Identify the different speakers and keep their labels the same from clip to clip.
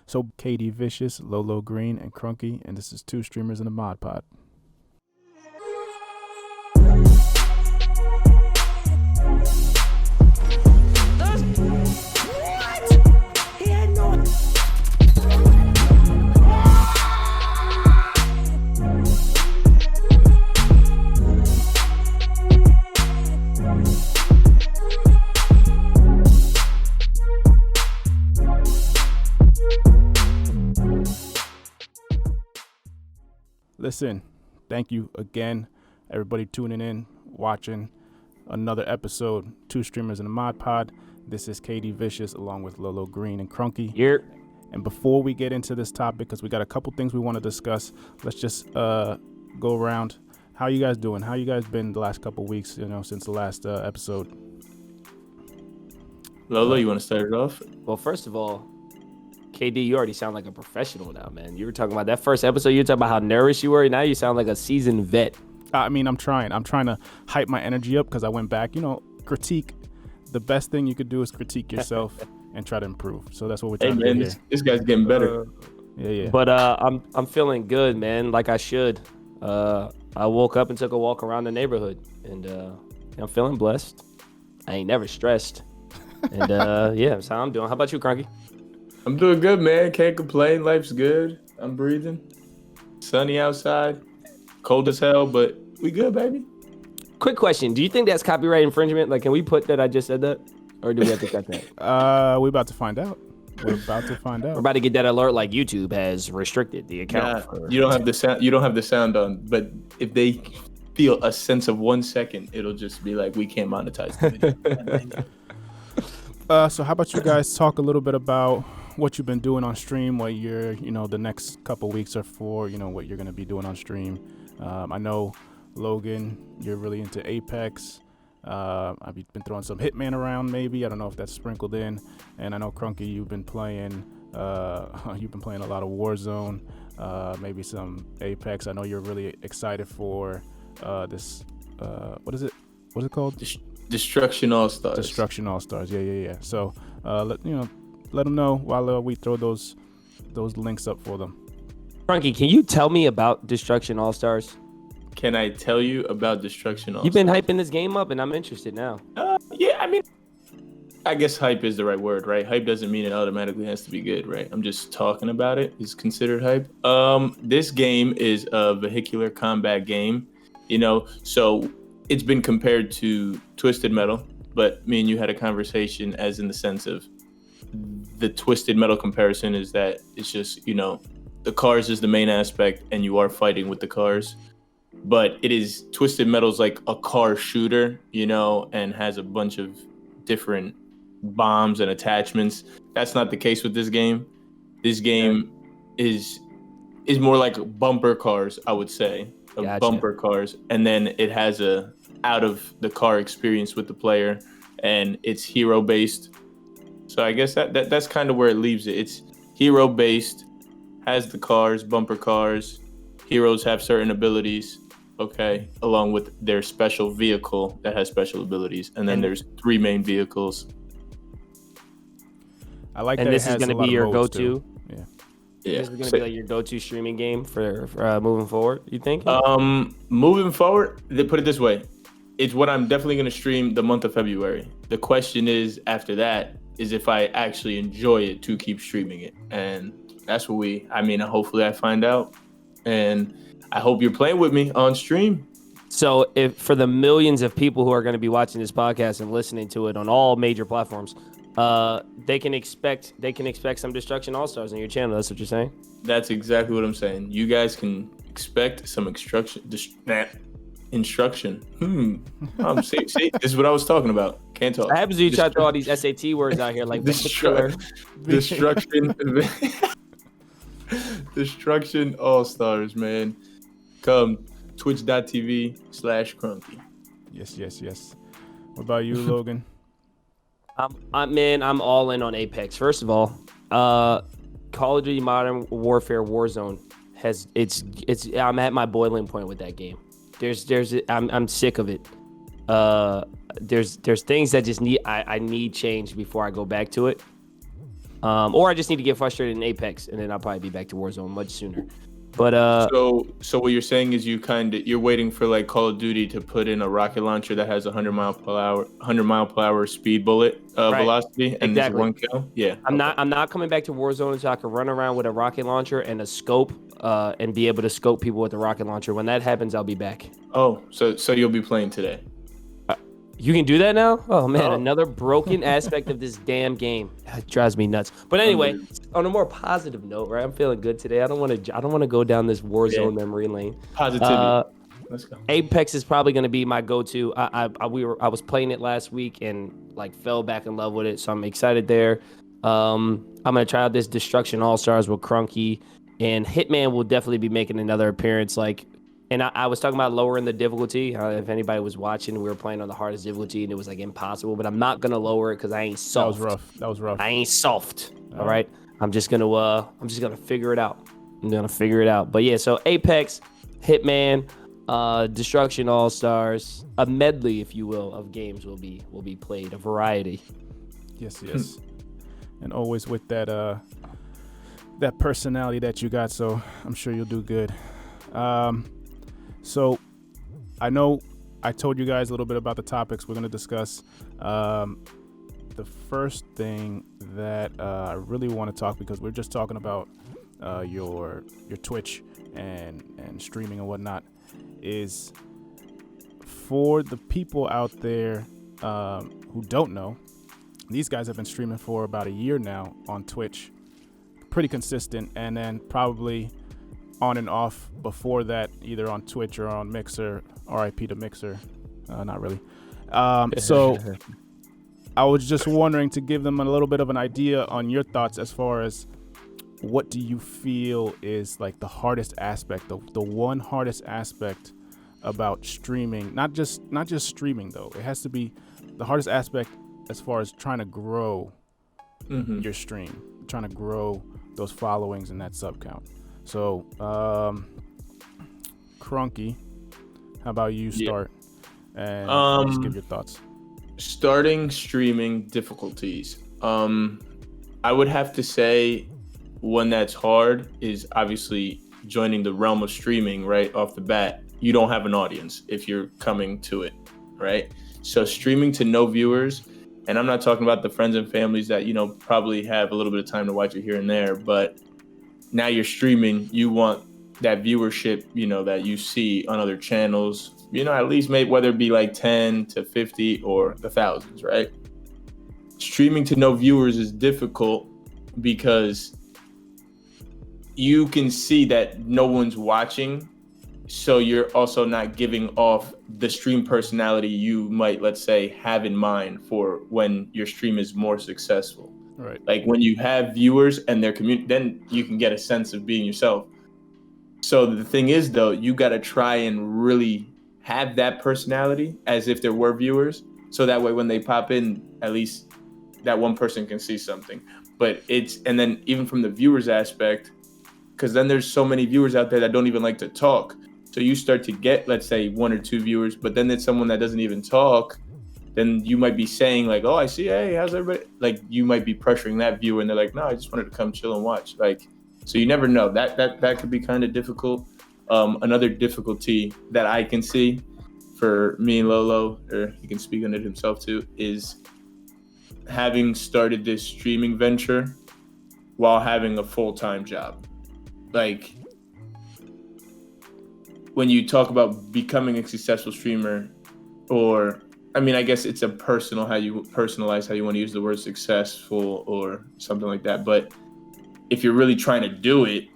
Speaker 1: So KD Vicious, Lolo Green, and Crunky, and this is Two Streamers in the Mod Pod. Listen, thank you again, everybody tuning in, watching another episode, Two Streamers in the Mod Pod. This is KD Vicious along with Lolo Green and Crunky.
Speaker 2: Here.
Speaker 1: And before we get into this topic, because we got a couple things we want to discuss, let's just go around. How you guys doing? How you guys been the last couple weeks, since the last episode?
Speaker 3: Lolo, you want to start it off?
Speaker 2: Well, first of all, KD, you already sound like a professional now, man. You were talking about that first episode. You were talking about how nervous you were. Now you sound like a seasoned vet.
Speaker 1: I mean, I'm trying to hype my energy up because I went back, critique. The best thing you could do is critique yourself and try to improve. So that's what we're trying to do here.
Speaker 3: This guy's getting better.
Speaker 1: Yeah.
Speaker 2: But I'm feeling good, man, like I should. I woke up and took a walk around the neighborhood, and I'm feeling blessed. I ain't never stressed. And yeah, that's how I'm doing. How about you, Crunky?
Speaker 3: I'm doing good, man. Can't complain. Life's good. I'm breathing. Sunny outside. Cold as hell, but we good, baby.
Speaker 2: Quick question. Do you think that's copyright infringement? Like, can we put that I just said that? Or do we have to cut that?
Speaker 1: We're about to find out. We're about to
Speaker 2: get that alert like YouTube has restricted the account.
Speaker 3: You don't have the sound. You don't have the sound on. But if they feel a sense of 1 second, it'll just be like, we can't monetize the video.
Speaker 1: So how about you guys talk a little bit about what you've been doing on stream, what you're, the next couple weeks are for, what you're going to be doing on stream. I know, Logan, you're really into Apex. I've been throwing some Hitman around, maybe. I don't know if that's sprinkled in. And I know, Crunky, you've been playing a lot of Warzone, maybe some Apex. I know you're really excited for this. What is it? What's it called?
Speaker 3: Destruction All Stars.
Speaker 1: Destruction All Stars. Yeah. So let them know while we throw those links up for them.
Speaker 2: Crunky, can you tell me about Destruction All Stars?
Speaker 3: Can I tell you about Destruction All Stars?
Speaker 2: You've been hyping this game up, and I'm interested now.
Speaker 3: Yeah, I mean, I guess hype is the right word, right? Hype doesn't mean it automatically has to be good, right? I'm just talking about it is considered hype. This game is a vehicular combat game, so it's been compared to Twisted Metal, but me and you had a conversation as in the sense of the Twisted Metal comparison is that it's just, the cars is the main aspect and you are fighting with the cars. But it is Twisted Metal's like a car shooter, and has a bunch of different bombs and attachments. That's not the case with this game. This game is more like bumper cars, I would say.
Speaker 2: Gotcha.
Speaker 3: Bumper cars. And then it has a out of the car experience with the player, and it's hero based. So I guess that's kind of where it leaves it. It's hero based, has the cars, bumper cars. Heroes have certain abilities. Okay, along with their special vehicle that has special abilities, and then there's 3 main vehicles.
Speaker 1: I like
Speaker 2: and
Speaker 1: that.
Speaker 2: This is going to be your go-to.
Speaker 1: Yeah.
Speaker 2: This is going to be like your go-to streaming game for moving forward. You think?
Speaker 3: Moving forward, they put it this way: it's what I'm definitely going to stream the month of February. The question is, after that, is if I actually enjoy it to keep streaming it, and that's what hopefully I find out, and I hope you're playing with me on stream.
Speaker 2: So if for the millions of people who are going to be watching this podcast and listening to it on all major platforms, they can expect some Destruction All Stars on your channel. That's what you're saying?
Speaker 3: That's exactly what I'm saying. You guys can expect some instruction. See, this is what I was talking about. Can't talk.
Speaker 2: What happens when you try to throw all these SAT words out here like
Speaker 3: destruction? Destruction All Stars, man. Come twitch.tv/Crunky.
Speaker 1: Yes. What about you, Logan?
Speaker 2: I'm all in on Apex. First of all, Call of Duty Modern Warfare Warzone I'm at my boiling point with that game. I'm sick of it. There's things that just I need change before I go back to it. Or I just need to get frustrated in Apex, and then I'll probably be back to Warzone much sooner. But
Speaker 3: so what you're saying is you're waiting for like Call of Duty to put in a rocket launcher that has 100 mile per hour speed bullet
Speaker 2: Right.
Speaker 3: velocity, and
Speaker 2: Exactly.
Speaker 3: there's one kill. Yeah,
Speaker 2: I'm not coming back to Warzone so I can run around with a rocket launcher and a scope, and be able to scope people with the rocket launcher. When that happens, I'll be back.
Speaker 3: Oh, so you'll be playing today.
Speaker 2: You can do that now? Oh man,
Speaker 3: Oh.
Speaker 2: another broken aspect of this damn game. It drives me nuts. But anyway, on a more positive note, right? I'm feeling good today. I don't want to go down this Warzone memory lane.
Speaker 3: Positivity. Let's go.
Speaker 2: Apex is probably going to be my go-to. I was playing it last week and like fell back in love with it, so I'm excited there. I'm gonna try out this Destruction All Stars with Crunky, and Hitman will definitely be making another appearance. And I was talking about lowering the difficulty. If anybody was watching, we were playing on the hardest difficulty, and it was like impossible. But I'm not gonna lower it because I ain't soft.
Speaker 1: That was rough.
Speaker 2: I ain't soft. All right. I'm just gonna figure it out. But yeah, so Apex, Hitman, Destruction All Stars, a medley, if you will, of games will be played, a variety.
Speaker 1: Yes. And always with that personality that you got, so I'm sure you'll do good. So I know I told you guys a little bit about the topics we're going to discuss. The first thing that I really want to talk, because we're just talking about your Twitch and streaming and whatnot, is for the people out there who don't know, these guys have been streaming for about a year now on Twitch, pretty consistent, and then probably on and off before that, either on Twitch or on Mixer. RIP to Mixer. Not really. So I was just wondering to give them a little bit of an idea on your thoughts as far as what do you feel is like the hardest aspect, the one hardest aspect about streaming, not just streaming though. It has to be the hardest aspect as far as trying to grow your stream, trying to grow those followings and that sub count. So, Crunky, how about you start and just give your thoughts?
Speaker 3: Starting streaming difficulties. I would have to say one that's hard is obviously joining the realm of streaming right off the bat. You don't have an audience if you're coming to it, right? So streaming to no viewers, and I'm not talking about the friends and families that, probably have a little bit of time to watch it here and there, but now you're streaming, you want that viewership, that you see on other channels, at least maybe whether it be like 10 to 50 or the thousands, right? Streaming to no viewers is difficult because you can see that no one's watching. So you're also not giving off the stream personality you might, let's say, have in mind for when your stream is more successful.
Speaker 1: Right.
Speaker 3: Like when you have viewers and their community, then you can get a sense of being yourself. So the thing is, though, you got to try and really have that personality as if there were viewers. So that way, when they pop in, at least that one person can see something. And then even from the viewers aspect, because then there's so many viewers out there that don't even like to talk. So you start to get, let's say, 1 or 2 viewers, but then there's someone that doesn't even talk. Then you might be saying like, oh, I see, hey, how's everybody? Like you might be pressuring that viewer and they're like, no, I just wanted to come chill and watch. Like, so you never know. That could be kind of difficult. Another difficulty that I can see for me and Lolo, or he can speak on it himself too, is having started this streaming venture while having a full-time job. Like when you talk about becoming a successful streamer, or I guess it's a how you personalize how you want to use the word successful or something like that. But if you're really trying to do it,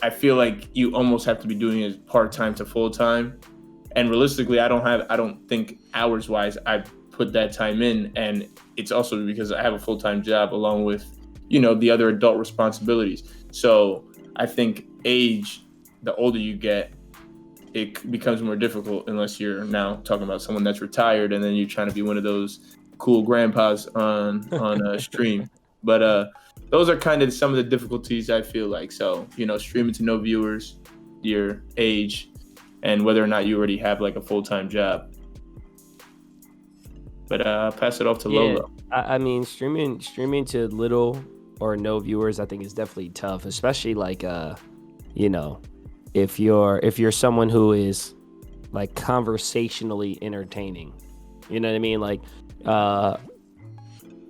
Speaker 3: I feel like you almost have to be doing it part-time to full-time. And realistically, I don't think hours-wise I put that time in. And it's also because I have a full-time job along with, the other adult responsibilities. So I think the older you get, it becomes more difficult unless you're now talking about someone that's retired and then you're trying to be one of those cool grandpas on a stream. But those are kind of some of the difficulties I feel like. So, streaming to no viewers, your age, and whether or not you already have like a full-time job. But pass it off to
Speaker 2: Yeah,
Speaker 3: Lolo.
Speaker 2: I mean, streaming to little or no viewers, I think is definitely tough, especially like you know, if you're someone who is like conversationally entertaining, you know what I mean? Like,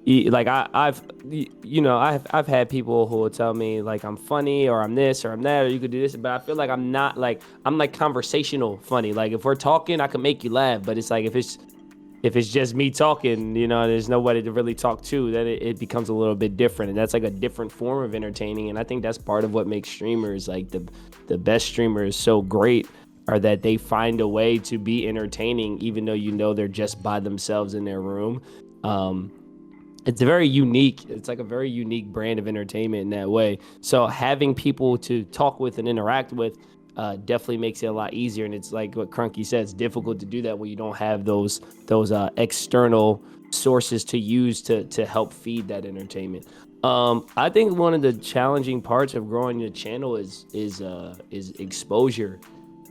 Speaker 2: like I've had people who will tell me like I'm funny or I'm this or I'm that or you could do this, but I feel like I'm not like I'm like conversational funny. Like if we're talking, I can make you laugh, but it's like if it's just me talking, there's nobody to really talk to, then it becomes a little bit different. And that's like a different form of entertaining. And I think that's part of what makes streamers like the best streamers so great are that they find a way to be entertaining, even though they're just by themselves in their room. It's very unique. It's like a very unique brand of entertainment in that way. So having people to talk with and interact with definitely makes it a lot easier. And it's like what Crunky said, it's difficult to do that when you don't have those external sources to use to help feed that entertainment. I think one of the challenging parts of growing your channel is exposure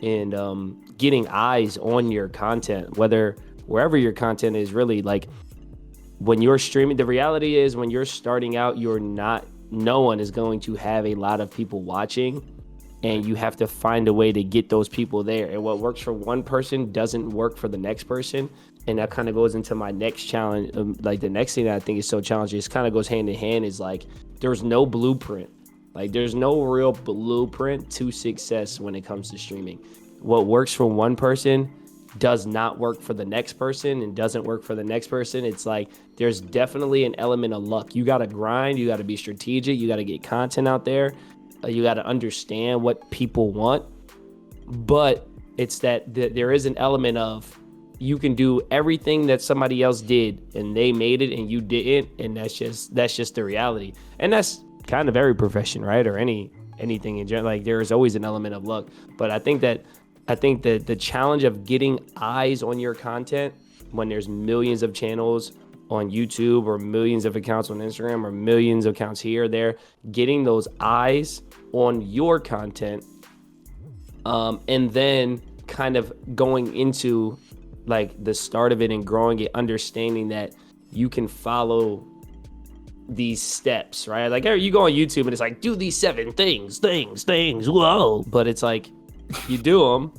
Speaker 2: and getting eyes on your content, wherever your content is. Really, like when you're streaming, the reality is when you're starting out, no one is going to have a lot of people watching, and you have to find a way to get those people there. And what works for one person doesn't work for the next person. And that kind of goes into my next challenge. Like the next thing that I think is so challenging, it kind of goes hand in hand, is like there's no blueprint. Like there's no real blueprint to success when it comes to streaming. What works for one person does not work for the next person and doesn't work for the next person. It's like there's definitely an element of luck. You got to grind, you got to be strategic, you got to get content out there. You got to understand what people want, but it's that there is an element of you can do everything that somebody else did and they made it and you didn't, and that's just the reality. And that's kind of every profession, right? Or anything in general. Like there is always an element of luck, but I think that the challenge of getting eyes on your content when there's millions of channels on YouTube or millions of accounts on Instagram or millions of accounts here or there, getting those eyes on your content, and then kind of going into like the start of it and growing it, understanding that you can follow these steps, right? Like you go on YouTube and it's like, do these 7 things, whoa. But it's like, you do them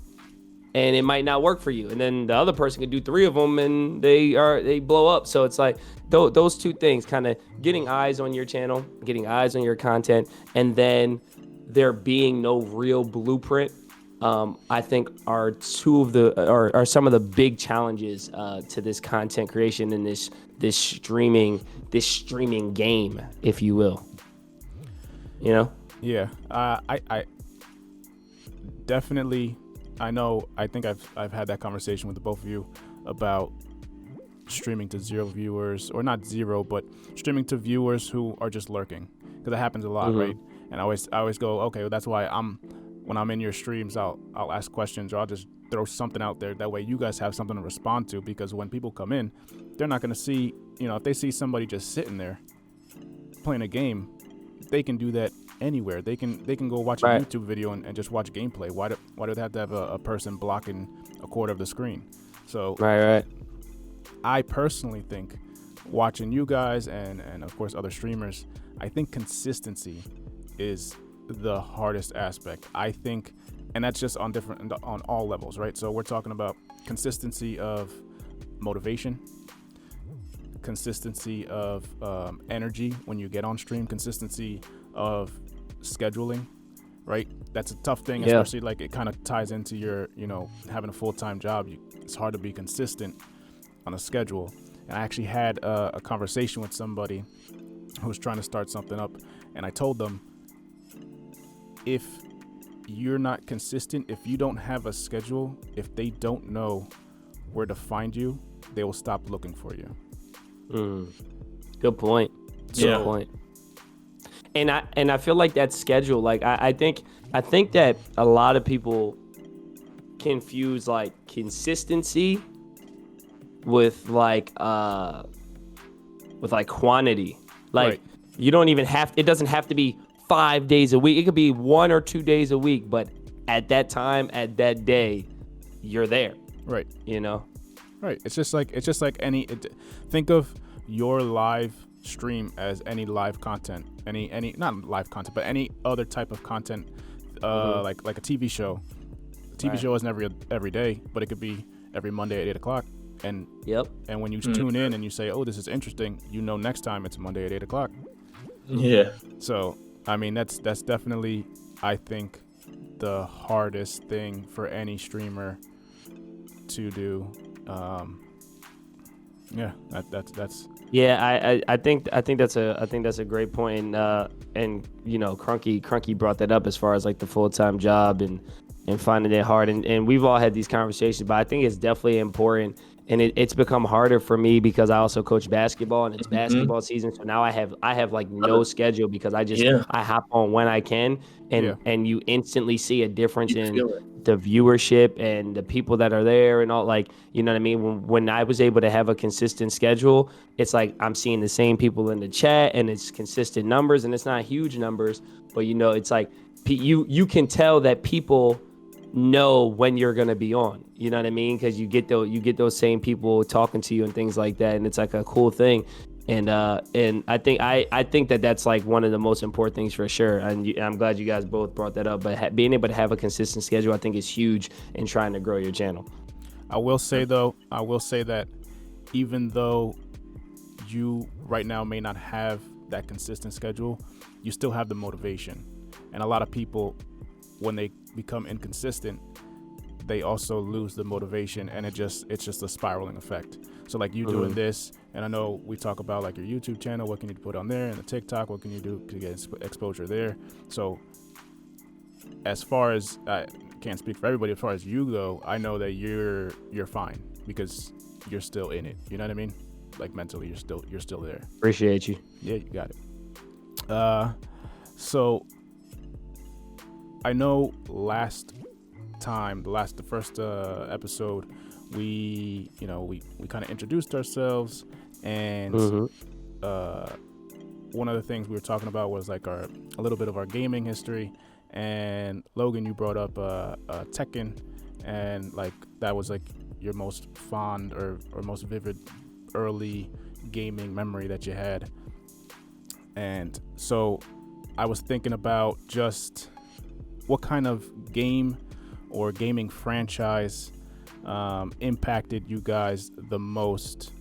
Speaker 2: and it might not work for you. And then the other person can do 3 of them and they blow up. So it's like those 2 things, kind of getting eyes on your channel, getting eyes on your content, and then there being no real blueprint, I think are some of the big challenges to this content creation and this streaming game, if you will.
Speaker 1: Yeah, I definitely. I think I've had that conversation with both of you about streaming to 0 viewers, or not 0, but streaming to viewers who are just lurking, because that happens a lot, right? And I always go, okay, well, that's why when I'm in your streams, I'll ask questions, or I'll just throw something out there. That way you guys have something to respond to, because when people come in, they're not going to see, if they see somebody just sitting there playing a game, they can do that anywhere. They can go watch a YouTube video and just watch gameplay. Why do they have to have a person blocking a quarter of the screen? So
Speaker 2: right.
Speaker 1: I personally think, watching you guys and of course other streamers, I think consistency is the hardest aspect. I think, and that's just on all levels, right? So we're talking about consistency of motivation, consistency of energy when you get on stream, consistency of scheduling, right? That's a tough thing, especially like it kind of ties into your, having a full-time job. It's hard to be consistent on a schedule. And I actually had a conversation with somebody who was trying to start something up, and I told them, if you're not consistent, if you don't have a schedule, if they don't know where to find you, they will stop looking for you.
Speaker 2: Good point. Good point. And I feel like that schedule, like I think that a lot of people confuse like consistency with like quantity. Like you don't even it doesn't have to be 5 days a week. It could be 1 or 2 days a week, but at that time, at that day, you're there.
Speaker 1: Right. Right. It's just like any. Think of your live stream as any live content, any not live content, but any other type of content, like a TV show. A TV
Speaker 2: Right.
Speaker 1: show isn't every day, but it could be every Monday at 8 o'clock. And and when you tune in and you say, "Oh, this is interesting," next time it's Monday at 8 o'clock.
Speaker 3: Yeah.
Speaker 1: So I mean, that's definitely, I think, the hardest thing for any streamer to do. Yeah, that's
Speaker 2: Yeah, I think that's a great point. And Crunky brought that up as far as like the full-time job and finding it hard. And we've all had these conversations, but I think it's definitely important. And it's become harder for me because I also coach basketball and it's basketball season. So now I have like no schedule because I hop on when I can, and you instantly see a difference in the viewership and the people that are there and all, like, you know what I mean? When I was able to have a consistent schedule, it's like I'm seeing the same people in the chat and it's consistent numbers, and it's not huge numbers, but it's like you can tell that people know when you're going to be on, you know what I mean? Because you get those same people talking to you and things like that, and it's like a cool thing. And I think that's like one of the most important things for sure. And I'm glad you guys both brought that up. But being able to have a consistent schedule, I think, is huge in trying to grow your channel.
Speaker 1: I will say that even though you right now may not have that consistent schedule, you still have the motivation. And a lot of people, when they become inconsistent, they also lose the motivation, and it's just a spiraling effect. So like you doing this, and I know we talk about like your YouTube channel, what can you put on there, and the TikTok, what can you do to get exposure there. So as far as, I can't speak for everybody, as far as you go, I know that you're fine because you're still in it. You know what I mean? Like mentally, you're still there.
Speaker 2: Appreciate you.
Speaker 1: Yeah, you got it. So I know the first episode, we kind of introduced ourselves, and one of the things we were talking about was like a little bit of our gaming history. And Logan, you brought up Tekken, and like that was like your most fond or most vivid early gaming memory that you had. And so I was thinking about just what kind of game or gaming franchise impacted you guys the most,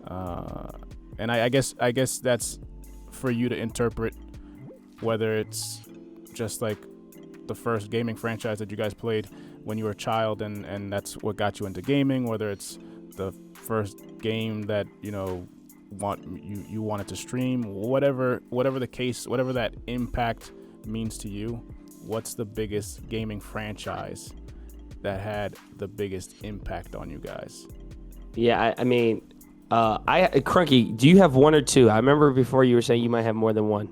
Speaker 1: and I guess that's for you to interpret, whether it's just like the first gaming franchise that you guys played when you were a child and that's what got you into gaming, whether it's the first game that you wanted to stream, whatever the case, whatever that impact means to you. What's the biggest gaming franchise that had the biggest impact on you guys?
Speaker 2: Yeah, I mean, Crunky, do you have one or two? I remember before you were saying you might have more than one.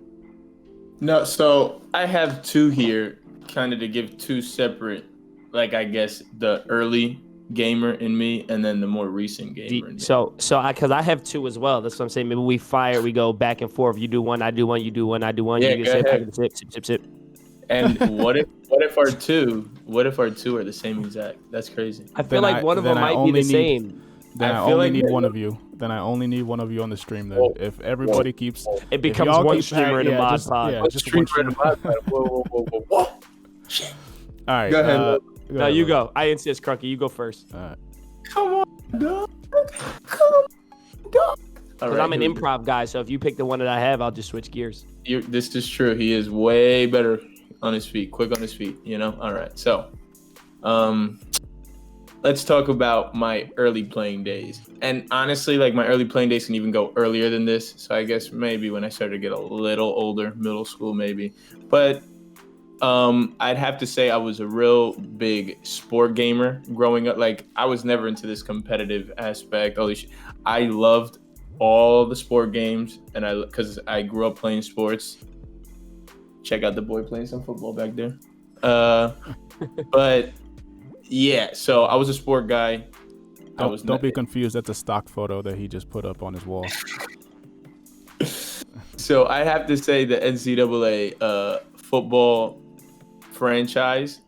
Speaker 3: No, so I have two here, kind of to give two separate, like I guess the early gamer in me and then the more recent gamer in me.
Speaker 2: So because I have two as well. That's what I'm saying. Maybe we go back and forth. You do one, I do one. You do one, I do one.
Speaker 3: Yeah,
Speaker 2: you
Speaker 3: go ahead.
Speaker 2: Sip.
Speaker 3: And what if our two are the same exact? That's crazy.
Speaker 2: I feel like one of them might be the same.
Speaker 1: Then I only need one of you. Then I only need one of you on the stream. Then if everybody keeps,
Speaker 2: it becomes one streamer in the mod pod.
Speaker 1: Yeah, just one streamer.
Speaker 3: Whoa.
Speaker 1: All right.
Speaker 3: Go ahead.
Speaker 2: No, you go. I insist, Crunky. You go first.
Speaker 1: All right.
Speaker 3: Come on, dog.
Speaker 2: Because I'm an improv guy, so if you pick the one that I have, I'll just switch gears.
Speaker 3: This is true. He is way better on his feet, quick on his feet, All right. So, let's talk about my early playing days. And honestly, like my early playing days can even go earlier than this. So I guess maybe when I started to get a little older, middle school maybe. But I'd have to say I was a real big sport gamer growing up. Like I was never into this competitive aspect. I loved all the sport games, and because I grew up playing sports. Check out the boy playing some football back there. But yeah, so I was a sport guy.
Speaker 1: Don't be confused. That's a stock photo that he just put up on his wall.
Speaker 3: So I have to say the NCAA football franchise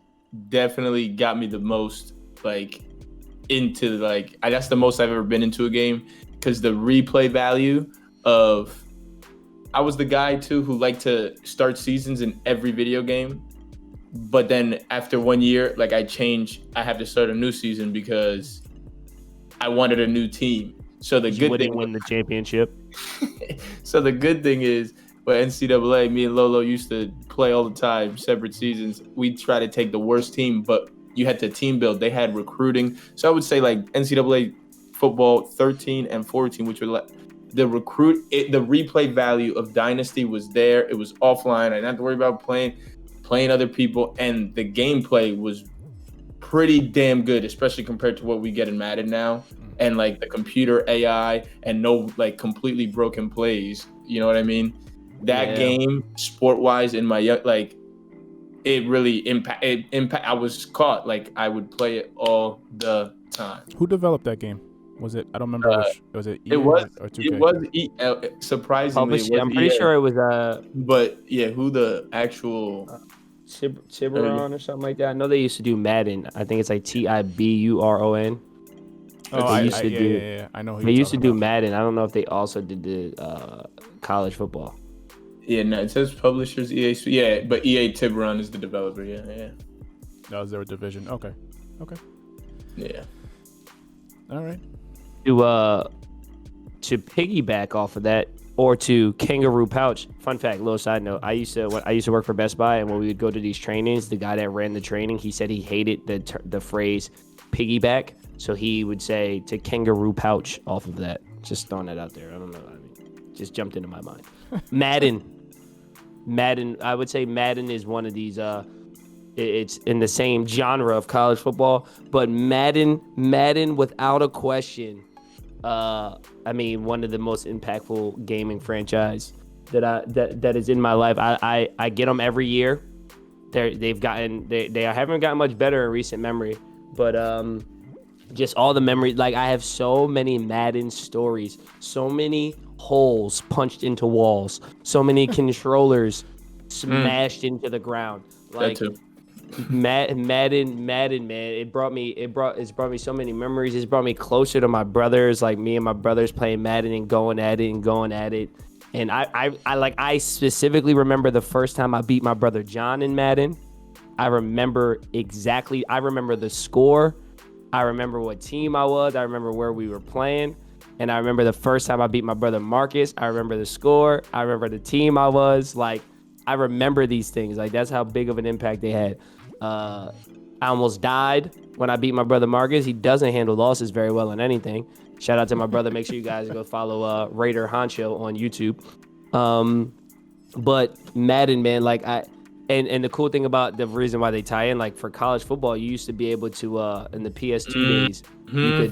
Speaker 3: definitely got me the most like into like that's the most I've ever been into a game, because the replay value of I was the guy too who liked to start seasons in every video game, but then after 1 year, like I have to start a new season because I wanted a new team. So the good thing
Speaker 2: win the championship.
Speaker 3: So the good thing is, with NCAA, me and Lolo used to play all the time, separate seasons. We try to take the worst team, but you had to team build. They had recruiting. So I would say like NCAA football 13 and 14, which were the replay value of Dynasty was there. It was offline. I didn't have to worry about playing other people, and the gameplay was pretty damn good, especially compared to what we get in Madden now. And like the computer AI and no like completely broken plays. You know what I mean? That game, sport wise, in my like, it really impact. I was caught. Like I would play it all the time.
Speaker 1: Who developed that game? Was it? I don't remember. Was it? EA
Speaker 3: It was.
Speaker 1: Or 2K?
Speaker 3: It was surprisingly. It was
Speaker 2: I'm pretty sure it was
Speaker 3: But yeah, who the actual
Speaker 2: Tiburon or something like that. I know they used to do Madden. I think it's like Tiburon.
Speaker 1: Oh, I know.
Speaker 2: They used to do Madden. I don't know if they also did the college football.
Speaker 3: Yeah, no, it says publishers EA. Yeah, but EA Tiburon is the developer. Yeah.
Speaker 1: That was their division. Okay.
Speaker 3: Yeah.
Speaker 1: All right.
Speaker 2: To piggyback off of that, or to kangaroo pouch. Fun fact, little side note. I used to work for Best Buy, and when we would go to these trainings, the guy that ran the training, he said he hated the phrase piggyback, so he would say to kangaroo pouch off of that. Just throwing that out there. I don't know. I mean, just jumped into my mind. Madden. I would say Madden is one of these. It's in the same genre of college football, but Madden without a question. I mean, one of the most impactful gaming franchise that is in my life. I get them every year. They haven't gotten much better in recent memory, but just all the memories. Like I have so many Madden stories, so many holes punched into walls, so many controllers smashed into the ground. Like
Speaker 3: that too.
Speaker 2: Madden, man. It's brought me so many memories. It's brought me closer to my brothers. Like me and my brothers playing Madden and going at it. And I specifically remember the first time I beat my brother John in Madden. I remember the score. I remember what team I was. I remember where we were playing. And I remember the first time I beat my brother Marcus. I remember the score. I remember the team I was. Like, I remember these things. Like, that's how big of an impact they had. I almost died when I beat my brother Marcus. He doesn't handle losses very well in anything. Shout out to my brother. Make sure you guys go follow Raider Honcho on YouTube. But Madden, man, like and the cool thing about the reason why they tie in, like for college football, you used to be able to in the PS2 days,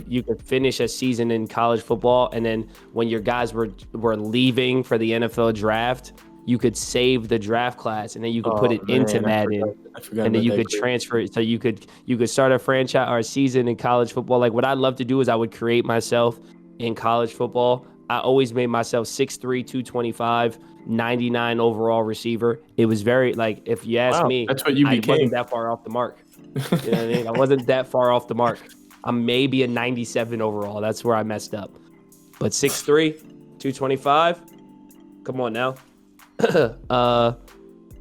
Speaker 2: you could finish a season in college football, and then when your guys were leaving for the NFL draft, you could save the draft class, and then you could put it into Madden, and then you could transfer it. So you could start a franchise or a season in college football. Like what I'd love to do is I would create myself in college football. I always made myself 6'3", 225, 99 overall receiver. It was very, like, if you ask me,
Speaker 3: that's what you
Speaker 2: I
Speaker 3: became.
Speaker 2: wasn't that far off the mark. You know what I mean? I wasn't that far off the mark. I'm maybe a 97 overall. That's where I messed up. But 6'3", 225, come on now.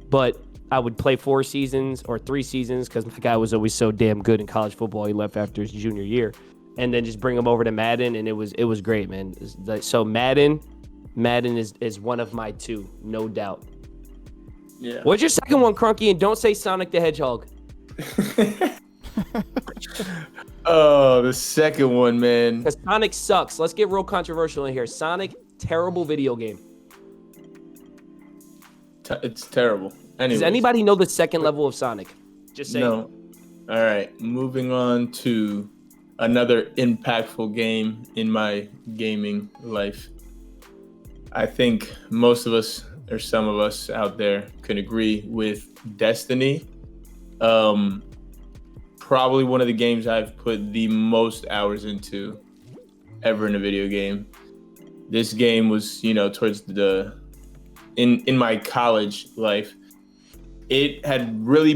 Speaker 2: But I would play 4 seasons or 3 seasons because my guy was always so damn good in college football. He left after his junior year, and then just bring him over to Madden, and it was great, man. So Madden is one of my 2, no doubt.
Speaker 3: Yeah.
Speaker 2: What's your second one, Crunky? And don't say Sonic the Hedgehog.
Speaker 3: Oh, the second one, man.
Speaker 2: Because Sonic sucks. Let's get real controversial in here. Sonic, terrible video game.
Speaker 3: It's terrible. Anyways.
Speaker 2: Does anybody know the second level of Sonic? Just saying.
Speaker 3: No. All right. Moving on to another impactful game in my gaming life. I think most of us, or some of us out there, can agree with Destiny. Probably one of the games I've put the most hours into ever in a video game. This game was, towards in my college life. It had really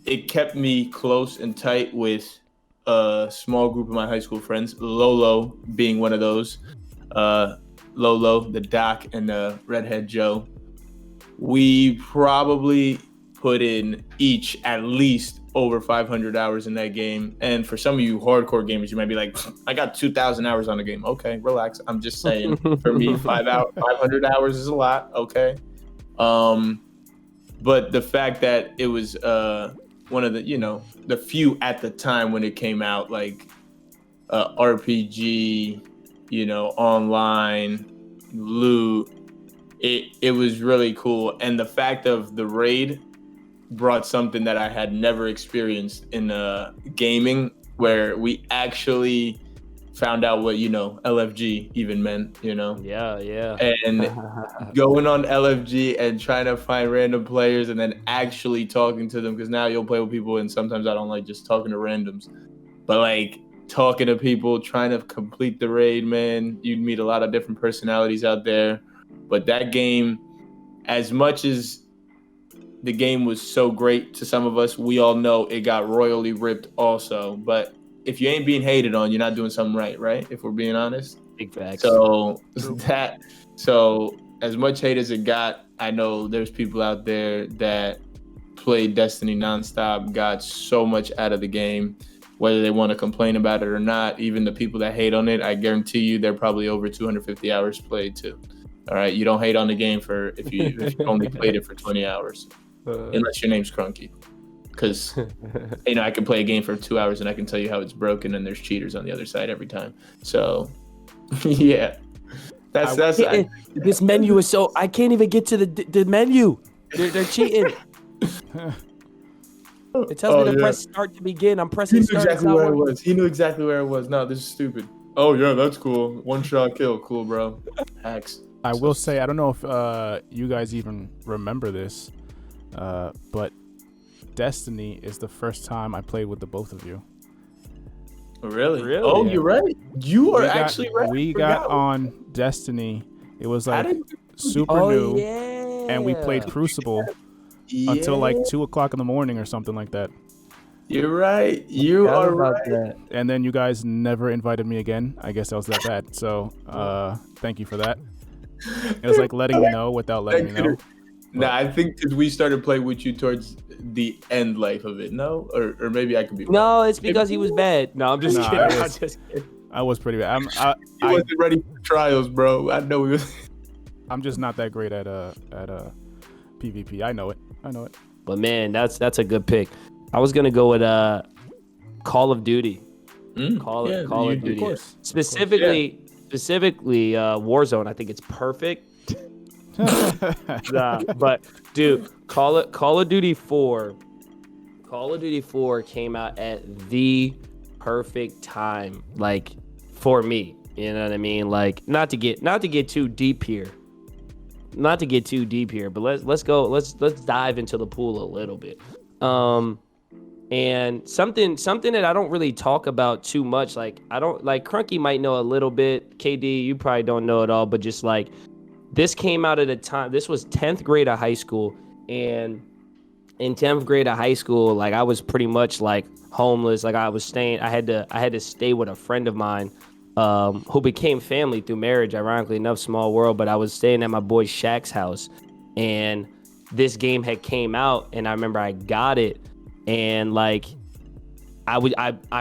Speaker 3: it kept me close and tight with a small group of my high school friends, Lolo being one of those. Lolo, the Doc, and the Redhead Joe. We probably put in each at least over 500 hours in that game. And for some of you hardcore gamers, you might be like, I got 2,000 hours on the game. Okay, relax. I'm just saying, for me, 500 hours is a lot. Okay. But the fact that it was one of the, the few at the time when it came out, like RPG, online, loot, it was really cool. And the fact of the raid brought something that I had never experienced in gaming, where we actually found out what LFG even meant.
Speaker 2: Yeah.
Speaker 3: And going on LFG and trying to find random players and then actually talking to them, because now you'll play with people and sometimes I don't like just talking to randoms, but like talking to people, trying to complete the raid, man, you'd meet a lot of different personalities out there. But that game, as much as the game was so great to some of us, we all know it got royally ripped also. But if you ain't being hated on, you're not doing something right? If we're being honest.
Speaker 2: Big facts.
Speaker 3: So as much hate as it got, I know there's people out there that played Destiny nonstop, got so much out of the game, whether they want to complain about it or not. Even the people that hate on it, I guarantee you they're probably over 250 hours played too. All right, you don't hate on the game if you only played it for 20 hours, unless your name's Crunky. Because I can play a game for 2 hours and I can tell you how it's broken and there's cheaters on the other side every time. So yeah, that's
Speaker 2: this menu is so I can't even get to the menu. They're cheating. It tells me to press start to begin. I'm pressing start.
Speaker 3: He knew exactly where it was. No, this is stupid. Oh yeah, that's cool. One shot kill, cool, bro. Hacks.
Speaker 1: I will say, I don't know if you guys even remember this, but Destiny is the first time I played with the both of you.
Speaker 3: Really? Oh, yeah. You're right. You are actually right.
Speaker 1: We got on Destiny. It was like super new, and we played Crucible until like 2:00 in the morning or something like that.
Speaker 3: You're right. You are right.
Speaker 2: That.
Speaker 1: And then you guys never invited me again. I guess I was that bad. So thank you for that. It was like letting me know without letting me know.
Speaker 3: Nah, I think because we started playing with you towards the end life of it. No, or maybe I could be wrong.
Speaker 2: No, it's because he was bad. No, I'm just kidding.
Speaker 1: I was pretty bad.
Speaker 3: He wasn't ready for trials, bro. I know he was.
Speaker 1: I'm just not that great at PvP. I know it.
Speaker 2: But man, that's a good pick. I was gonna go with Call of Duty. Call of Duty. Of course. Specifically, Warzone. I think it's perfect. But dude, Call of Duty 4. Call of Duty 4 came out at the perfect time, like for me. You know what I mean? Like not to get too deep here. But let's dive into the pool a little bit. And something that I don't really talk about too much, like I don't like Crunky might know a little bit. KD, you probably don't know it all, but just like this came out at a time. This was 10th grade of high school, and in 10th grade of high school, like I was pretty much like homeless. Like I had to stay with a friend of mine, who became family through marriage. Ironically enough, small world. But I was staying at my boy Shaq's house, and this game had came out, and I remember I got it. And like I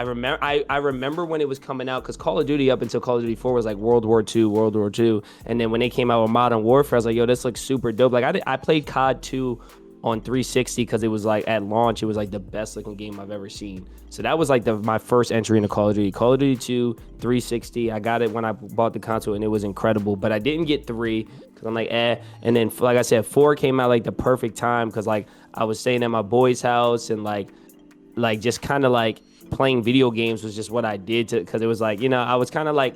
Speaker 2: remember when it was coming out, because Call of Duty up until Call of Duty 4 was like World War II, and then when they came out with Modern Warfare, I was like, yo, this looks super dope. Like I played COD 2 on 360 because it was like at launch, it was like the best looking game I've ever seen. So that was like my first entry into Call of Duty. Call of Duty 2, 360. I got it when I bought the console, and it was incredible. But I didn't get 3 because I'm like, And then like I said, 4 came out like the perfect time because like I was staying at my boy's house, and like just kind of like playing video games was just what I did because it was like, I was kind of like,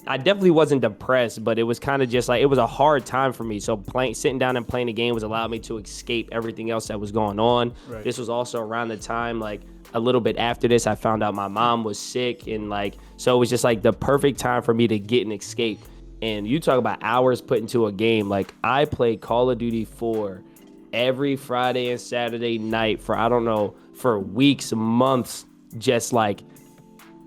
Speaker 2: I definitely wasn't depressed, but it was kind of just like, it was a hard time for me. So sitting down and playing the game was allowed me to escape everything else that was going on. Right. This was also around the time, like a little bit after this, I found out my mom was sick, and like, so it was just like the perfect time for me to get an escape. And you talk about hours put into a game. Like I played Call of Duty 4 every Friday and Saturday night for, I don't know, for weeks, months, just like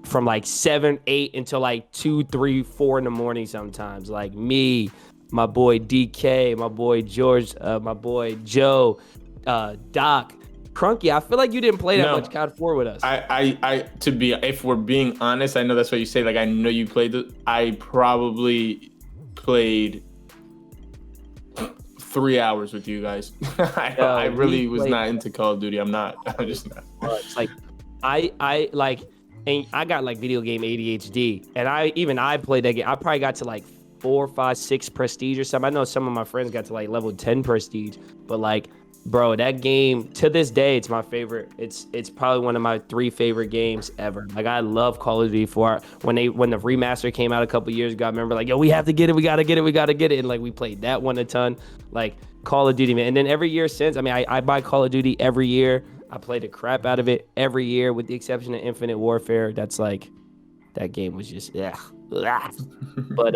Speaker 2: from like 7, 8 until like 2, 3, 4 in the morning sometimes. Like me, my boy DK, my boy George, my boy Joe, Doc, Crunky. I feel like you didn't play that much COD 4 with us.
Speaker 3: If we're being honest, I know that's what you say. Like, I know you played I probably played 3 hours with you guys. I really was not into Call of Duty. I'm just not.
Speaker 2: It's like I like, and I got like video game ADHD, and I played that game. I probably got to like 4, 5, 6 prestige or something. I know some of my friends got to like level 10 prestige, but like, bro, that game to this day, it's my favorite. It's probably one of my 3 favorite games ever. Like, I love Call of Duty 4. When the remaster came out a couple years ago, I remember like, yo, we have to get it, we gotta get it, and like we played that one a ton. Like, Call of Duty, man. And then every year since, I mean, I buy Call of Duty every year. I play the crap out of it every year, with the exception of Infinite Warfare. That's like, that game was just But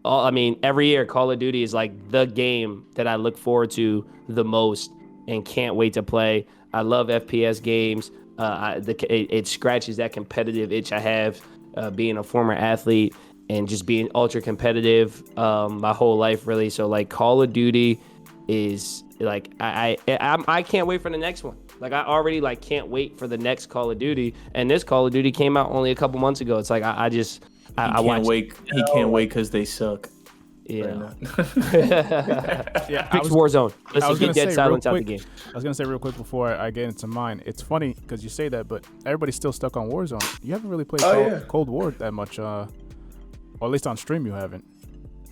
Speaker 2: I mean, every year Call of Duty is like the game that I look forward to the most and can't wait to play. I love FPS games. It scratches that competitive itch I have, being a former athlete and just being ultra competitive my whole life, really. So like, Call of Duty is like, I can't wait for the next one. Like, I already like can't wait for the next Call of Duty, and this Call of Duty came out only a couple months ago. It's like I
Speaker 3: can't wait. He can't wait because they suck.
Speaker 2: Yeah.
Speaker 1: Yeah,
Speaker 2: Fix Warzone. Let's get dead silence out the game.
Speaker 1: I was gonna say real quick before I get into mine. It's funny because you say that, but everybody's still stuck on Warzone. You haven't really played Cold War that much, or at least on stream you haven't.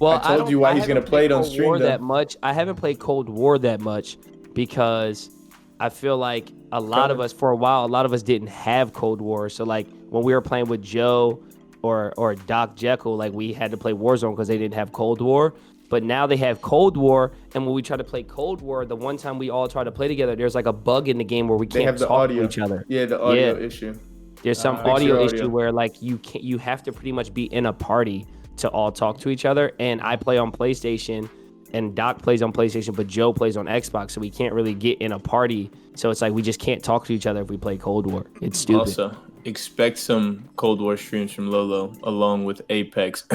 Speaker 2: Well,
Speaker 3: I told you why he's gonna play it on stream
Speaker 2: War that much. I haven't played Cold War that much because I feel like a lot of us didn't have Cold War. So like, when we were playing with Joe or Doc Jekyll, like, we had to play Warzone because they didn't have Cold War. But now they have Cold War, and when we try to play Cold War, the one time we all try to play together, there's like a bug in the game where we can't talk to each other.
Speaker 3: Yeah, the audio issue.
Speaker 2: There's some audio issue where like you have to pretty much be in a party to all talk to each other. And I play on PlayStation, and Doc plays on PlayStation, but Joe plays on Xbox, so we can't really get in a party. So it's like, we just can't talk to each other if we play Cold War. It's stupid.
Speaker 3: Also, expect some Cold War streams from Lolo along with Apex,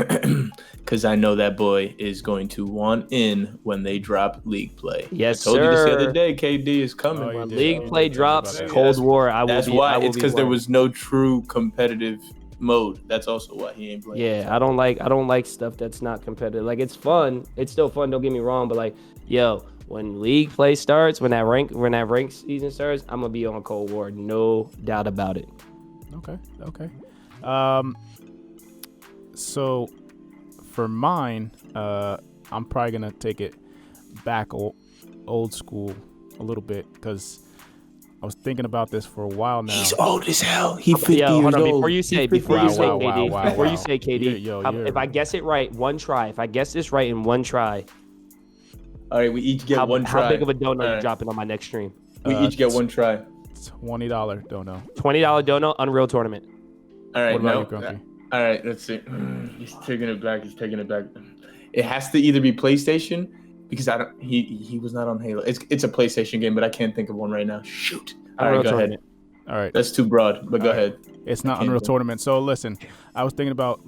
Speaker 3: because I know that boy is going to want in when they drop League Play.
Speaker 2: Yes,
Speaker 3: I told you this the
Speaker 2: sir.
Speaker 3: other day. KD is coming.
Speaker 2: When League Play drops, Cold War,
Speaker 3: That's why. It's because there was no true competitive mode. That's also why he ain't playing.
Speaker 2: Yeah, I don't like stuff that's not competitive. Like, it's fun. It's still fun, don't get me wrong, but like, yo, when League Play starts, when that rank season starts, I'm gonna be on Cold War, no doubt about it.
Speaker 1: Okay. So for mine, I'm probably gonna take it back old school a little bit, because I was thinking about this for a while now.
Speaker 3: He's old as hell. He's 50 years old.
Speaker 2: Before you say KD,
Speaker 1: Yo,
Speaker 2: if I guess it right, one try. If I guess this right in one try,
Speaker 3: all right, we each get one try.
Speaker 2: How big of a donut are you dropping on my next stream?
Speaker 3: We each get one try.
Speaker 1: $20 dono.
Speaker 2: $20 dono, Unreal Tournament.
Speaker 3: All right,
Speaker 1: what about you,
Speaker 3: all right, let's see. He's taking it back. It has to either be PlayStation, because he was not on Halo. It's a PlayStation game, but I can't think of one right now. Shoot. All right, go ahead.
Speaker 1: All right.
Speaker 3: That's too broad, but go ahead.
Speaker 1: It's not Unreal Tournament. So listen, I was thinking about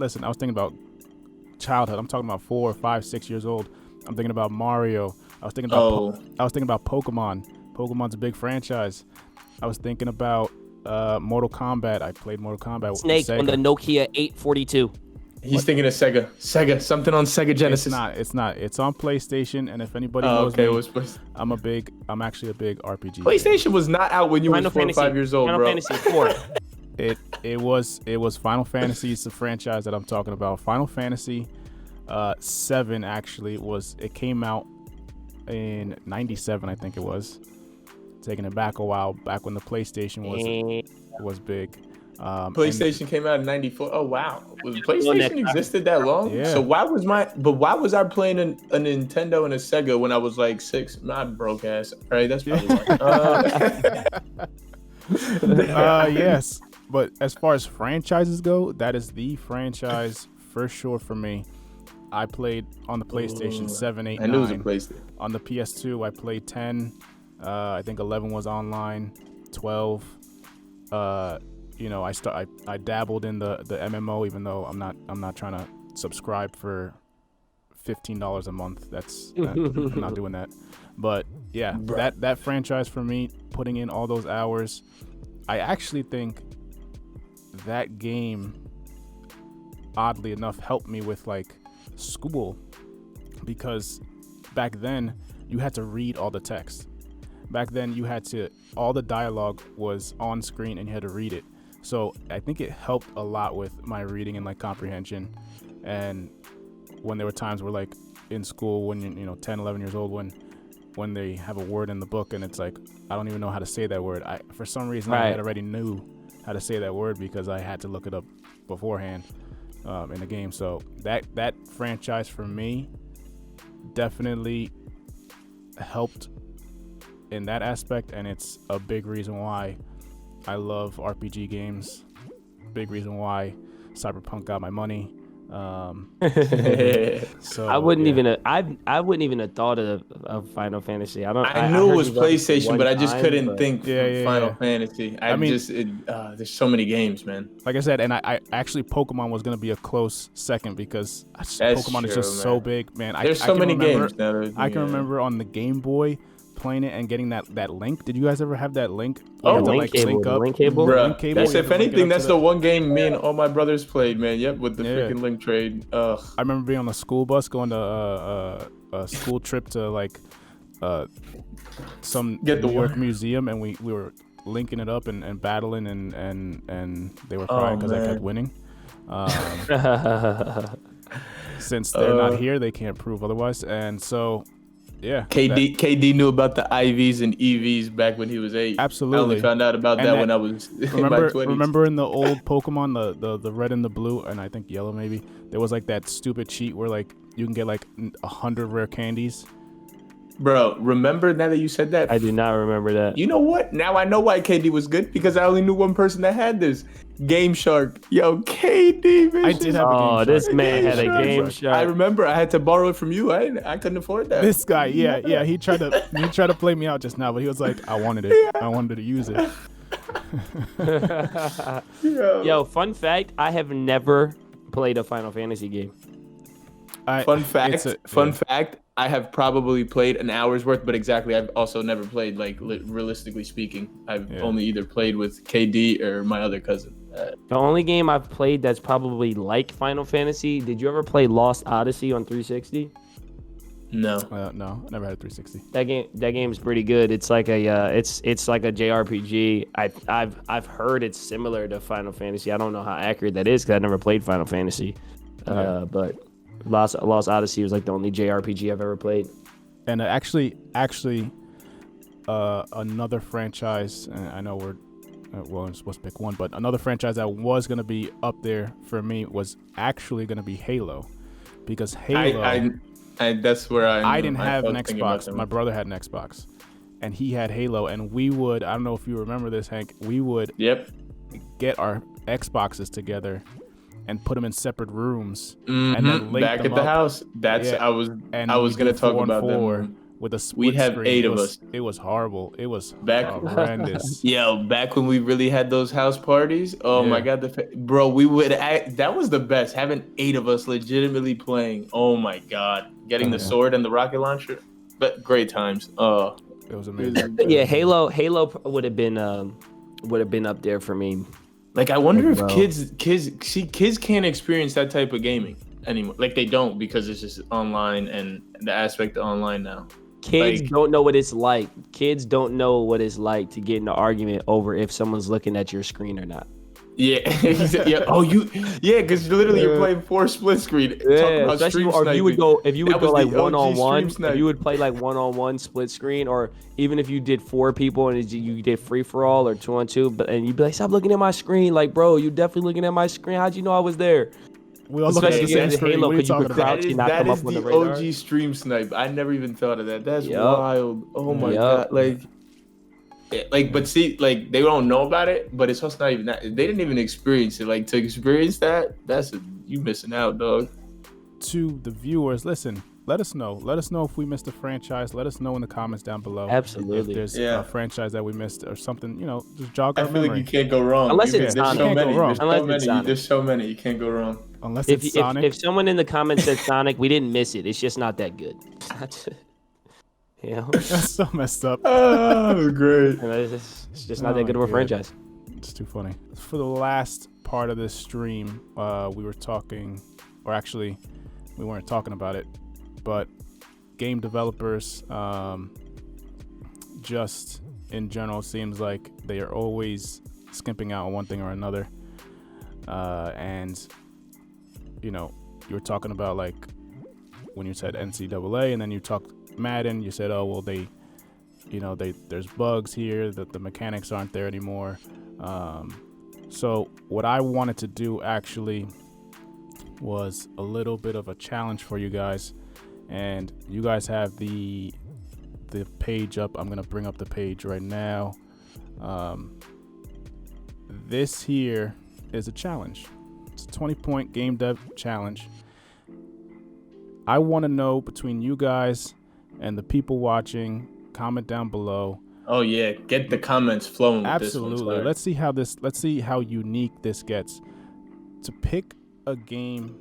Speaker 1: childhood. I'm talking about 4, 5, 6 years old. I'm thinking about Mario. I was thinking about Pokemon. Pokemon's a big franchise. I was thinking about Mortal Kombat. I played Mortal Kombat with
Speaker 2: Snake on the Nokia 842.
Speaker 3: He's thinking of Sega, something on Sega Genesis.
Speaker 1: It's not. It's on PlayStation, and if anybody knows me, I'm actually a big RPG.
Speaker 3: PlayStation was not out when you were 4 or 5 years old,
Speaker 2: Final
Speaker 3: bro.
Speaker 2: Fantasy 4.
Speaker 1: It was Final Fantasy. It's the franchise that I'm talking about. Final Fantasy 7 actually it came out in 97, I think it was. Taking it back a while, back when the PlayStation was big.
Speaker 3: PlayStation came out in 94. Oh wow, was PlayStation existed that long?
Speaker 1: Yeah.
Speaker 3: So why was I playing a Nintendo and a Sega when I was like 6? My broke ass. All right, that's probably why.
Speaker 1: Yes, but as far as franchises go, that is the franchise for sure for me. I played on the PlayStation 7, 8, 9.
Speaker 3: I knew it was a PlayStation.
Speaker 1: On the PS2, I played 10. I think 11 was online. 12. I dabbled in the MMO, even though I'm not trying to subscribe for $15 a month. I'm not doing that. But yeah, that franchise for me, putting in all those hours, I actually think that game, oddly enough, helped me with like school, because back then you had to read all the text. Back then all the dialogue was on screen and you had to read it. So I think it helped a lot with my reading and like comprehension. And when there were times where like in school, when you're 10, 11 years old, when they have a word in the book and it's like, I don't even know how to say that word. For some reason, I had already knew how to say that word because I had to look it up beforehand in the game. So that franchise for me definitely helped in that aspect, and it's a big reason why I love RPG games. Big reason why Cyberpunk got my money. So
Speaker 2: I wouldn't even have thought of Final Fantasy.
Speaker 3: I knew it was PlayStation, but I just couldn't think Final
Speaker 1: Yeah.
Speaker 3: Fantasy. There's so many games, man.
Speaker 1: Like I said, and I actually Pokemon was gonna be a close second because Pokemon is just so big, man.
Speaker 3: There's so many games now.
Speaker 1: I can remember on the Game Boy playing it and getting that link. Did you guys ever have that link?
Speaker 2: Link cable.
Speaker 3: Bruh, if anything, that's the one game me and all my brothers played, man. Yep, with the freaking link trade. Ugh.
Speaker 1: I remember being on the school bus going to a school trip to like some New York museum, and we were linking it up and battling and they were crying because I kept winning. Since they're not here, they can't prove otherwise, and so. Yeah,
Speaker 3: KD knew about the IVs and EVs back when he was 8.
Speaker 1: Absolutely,
Speaker 3: I only found out about that when I was in my 20s.
Speaker 1: Remember in the old Pokemon, the red and the blue, and I think yellow maybe, there was like that stupid cheat where like you can get like 100 rare candies.
Speaker 3: Bro, remember now that you said that?
Speaker 2: I do not remember that.
Speaker 3: You know what? Now I know why KD was good, because I only knew one person that had this. Game Shark. Yo, KD, man.
Speaker 1: I did have a Game Shark.
Speaker 2: This man had a Game Shark.
Speaker 3: I remember I had to borrow it from you. I couldn't afford that.
Speaker 1: This guy, yeah. He tried to play me out just now, but he was like, I wanted it. I wanted to use it.
Speaker 2: Yo, fun fact, I have never played a Final Fantasy game.
Speaker 3: Fun fact, I have probably played an hour's worth, but I've also never played, like, realistically speaking. I've only either played with KD or my other cousin.
Speaker 2: The only game I've played that's probably like Final Fantasy, did you ever play Lost Odyssey on 360?
Speaker 3: No.
Speaker 1: No, I never had a 360.
Speaker 2: That game's pretty good. It's like it's like a JRPG. I've heard it's similar to Final Fantasy. I don't know how accurate that is because I never played Final Fantasy. But Lost Odyssey was like the only JRPG I've ever played.
Speaker 1: And actually, another franchise. I know we're supposed to pick one, but another franchise that was gonna be up there for me was actually gonna be Halo, because Halo.
Speaker 3: That's where
Speaker 1: I didn't have an Xbox. My brother had an Xbox, and he had Halo. And we would, I don't know if you remember this, Hank, we would get our Xboxes together and put them in separate rooms, and then link
Speaker 3: back
Speaker 1: them
Speaker 3: at the
Speaker 1: up.
Speaker 3: house. I was gonna talk about them.
Speaker 1: With a split
Speaker 3: we have
Speaker 1: screen.
Speaker 3: 8 of us.
Speaker 1: It was horrible. It was
Speaker 3: horrendous. Yo, back when we really had those house parties. Oh my God, bro, we would that was the best. Having 8 of us legitimately playing. Oh my God, getting the sword and the rocket launcher. But great times. Oh,
Speaker 1: it was amazing.
Speaker 2: Yeah, Halo would have been up there for me.
Speaker 3: Like, I wonder if kids can't experience that type of gaming anymore. Like, they don't, because it's just online and the aspect of online now.
Speaker 2: Kids don't know what it's like. Kids don't know what it's like to get in an argument over if someone's looking at your screen or not.
Speaker 3: Yeah. Yeah. Oh, because literally you're playing 4 split screen.
Speaker 2: Yeah, especially if you would go like one-on-one. If you would play like one-on-one split screen, or even if you did 4 people and you did free-for-all or 2-on-2, and you'd be like, stop looking at my screen. Like, bro, you're definitely looking at my screen. How'd you know I was there?
Speaker 1: We all look at the same screen. Halo,
Speaker 3: that is the OG stream snipe. I never even thought of that. That's wild. Oh my God. But see, like, they don't know about it, but it's also not even that. They didn't even experience it. Like, to experience that, you missing out, dog.
Speaker 1: To the viewers, listen, let us know. Let us know if we missed a franchise. Let us know in the comments down below.
Speaker 2: Absolutely.
Speaker 1: If there's a franchise that we missed or something, just jog
Speaker 3: I
Speaker 1: our
Speaker 3: feel
Speaker 1: memory.
Speaker 3: like you can't go wrong.
Speaker 2: Unless it's
Speaker 3: there's
Speaker 2: Sonic.
Speaker 3: so many.
Speaker 2: Unless
Speaker 3: There's so many. You can't go wrong.
Speaker 1: Unless it's Sonic.
Speaker 2: If someone in the comments said Sonic, we didn't miss it. It's just not that good.
Speaker 1: That's so messed up.
Speaker 3: Oh, great.
Speaker 2: It's just not that good of a franchise.
Speaker 1: It's too funny. For the last part of this stream, we were talking, or actually, we weren't talking about it, but game developers, just in general, seems like they are always skimping out on one thing or another. And you were talking about like when you said NCAA, and then you talked Madden. You said, oh well, there's bugs here, that the mechanics aren't there anymore. So what I wanted to do actually was a little bit of a challenge for you guys, and you guys have the page up. I'm gonna bring up the page right now. This here is a challenge. It's a 20-point game dev challenge. I want to know between you guys and the people watching. Comment down below.
Speaker 3: Oh yeah, get the comments flowing with
Speaker 1: Absolutely.
Speaker 3: this one.
Speaker 1: Let's see how unique this gets. To pick a game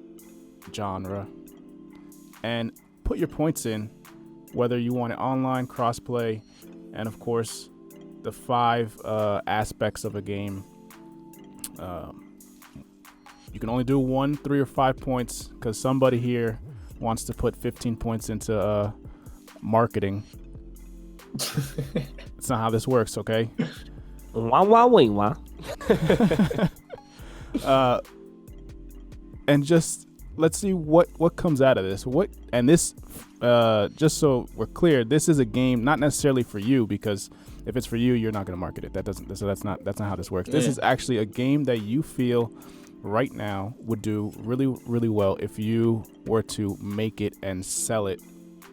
Speaker 1: genre and put your points in, whether you want it online, crossplay, and of course the 5 aspects of a game. You can only do 1, 3, or 5 points because somebody here wants to put 15 points into marketing. It's not how this works, okay?
Speaker 2: Wah.
Speaker 1: And just let's see what comes out of this. Just so we're clear, this is a game not necessarily for you, because if it's for you, you're not going to market it. That's not how this works. This is actually a game that you feel right now would do really, really well if you were to make it and sell it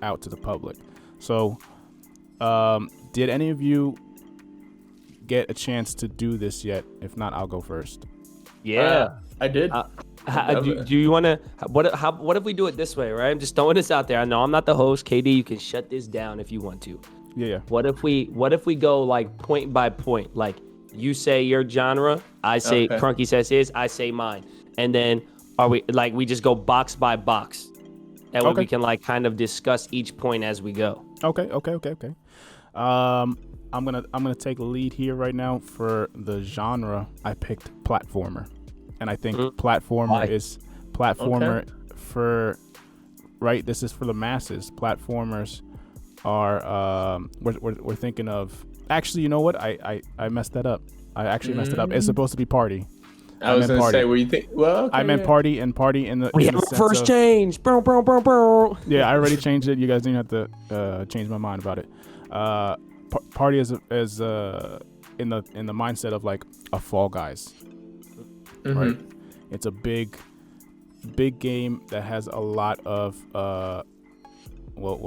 Speaker 1: out to the public. So, did any of you get a chance to do this yet? If not, I'll go first.
Speaker 2: Yeah,
Speaker 3: I did.
Speaker 2: Do you want to? What if we do it this way, right? I'm just throwing this out there. I know I'm not the host. KD, you can shut this down if you want to.
Speaker 1: Yeah.
Speaker 2: What if we go like point by point? Like you say your genre, I say Crunky says his, I say mine, and then we just go box by box? That way we can like kind of discuss each point as we go. Okay.
Speaker 1: I'm gonna take a lead here right now. For the genre, I picked platformer, and I think platformer is for right. This is for the masses. Platformers are we're thinking of. Actually, you know what? I messed that up. I actually messed it up. It's supposed to be party.
Speaker 3: I was gonna say, where you think? Well,
Speaker 1: I meant party in the.
Speaker 2: We have a first change. Bow.
Speaker 1: Yeah, I already changed it. You guys didn't have to change my mind about it. Party is in the mindset of like a Fall Guys, right? It's a big game that has a lot of well,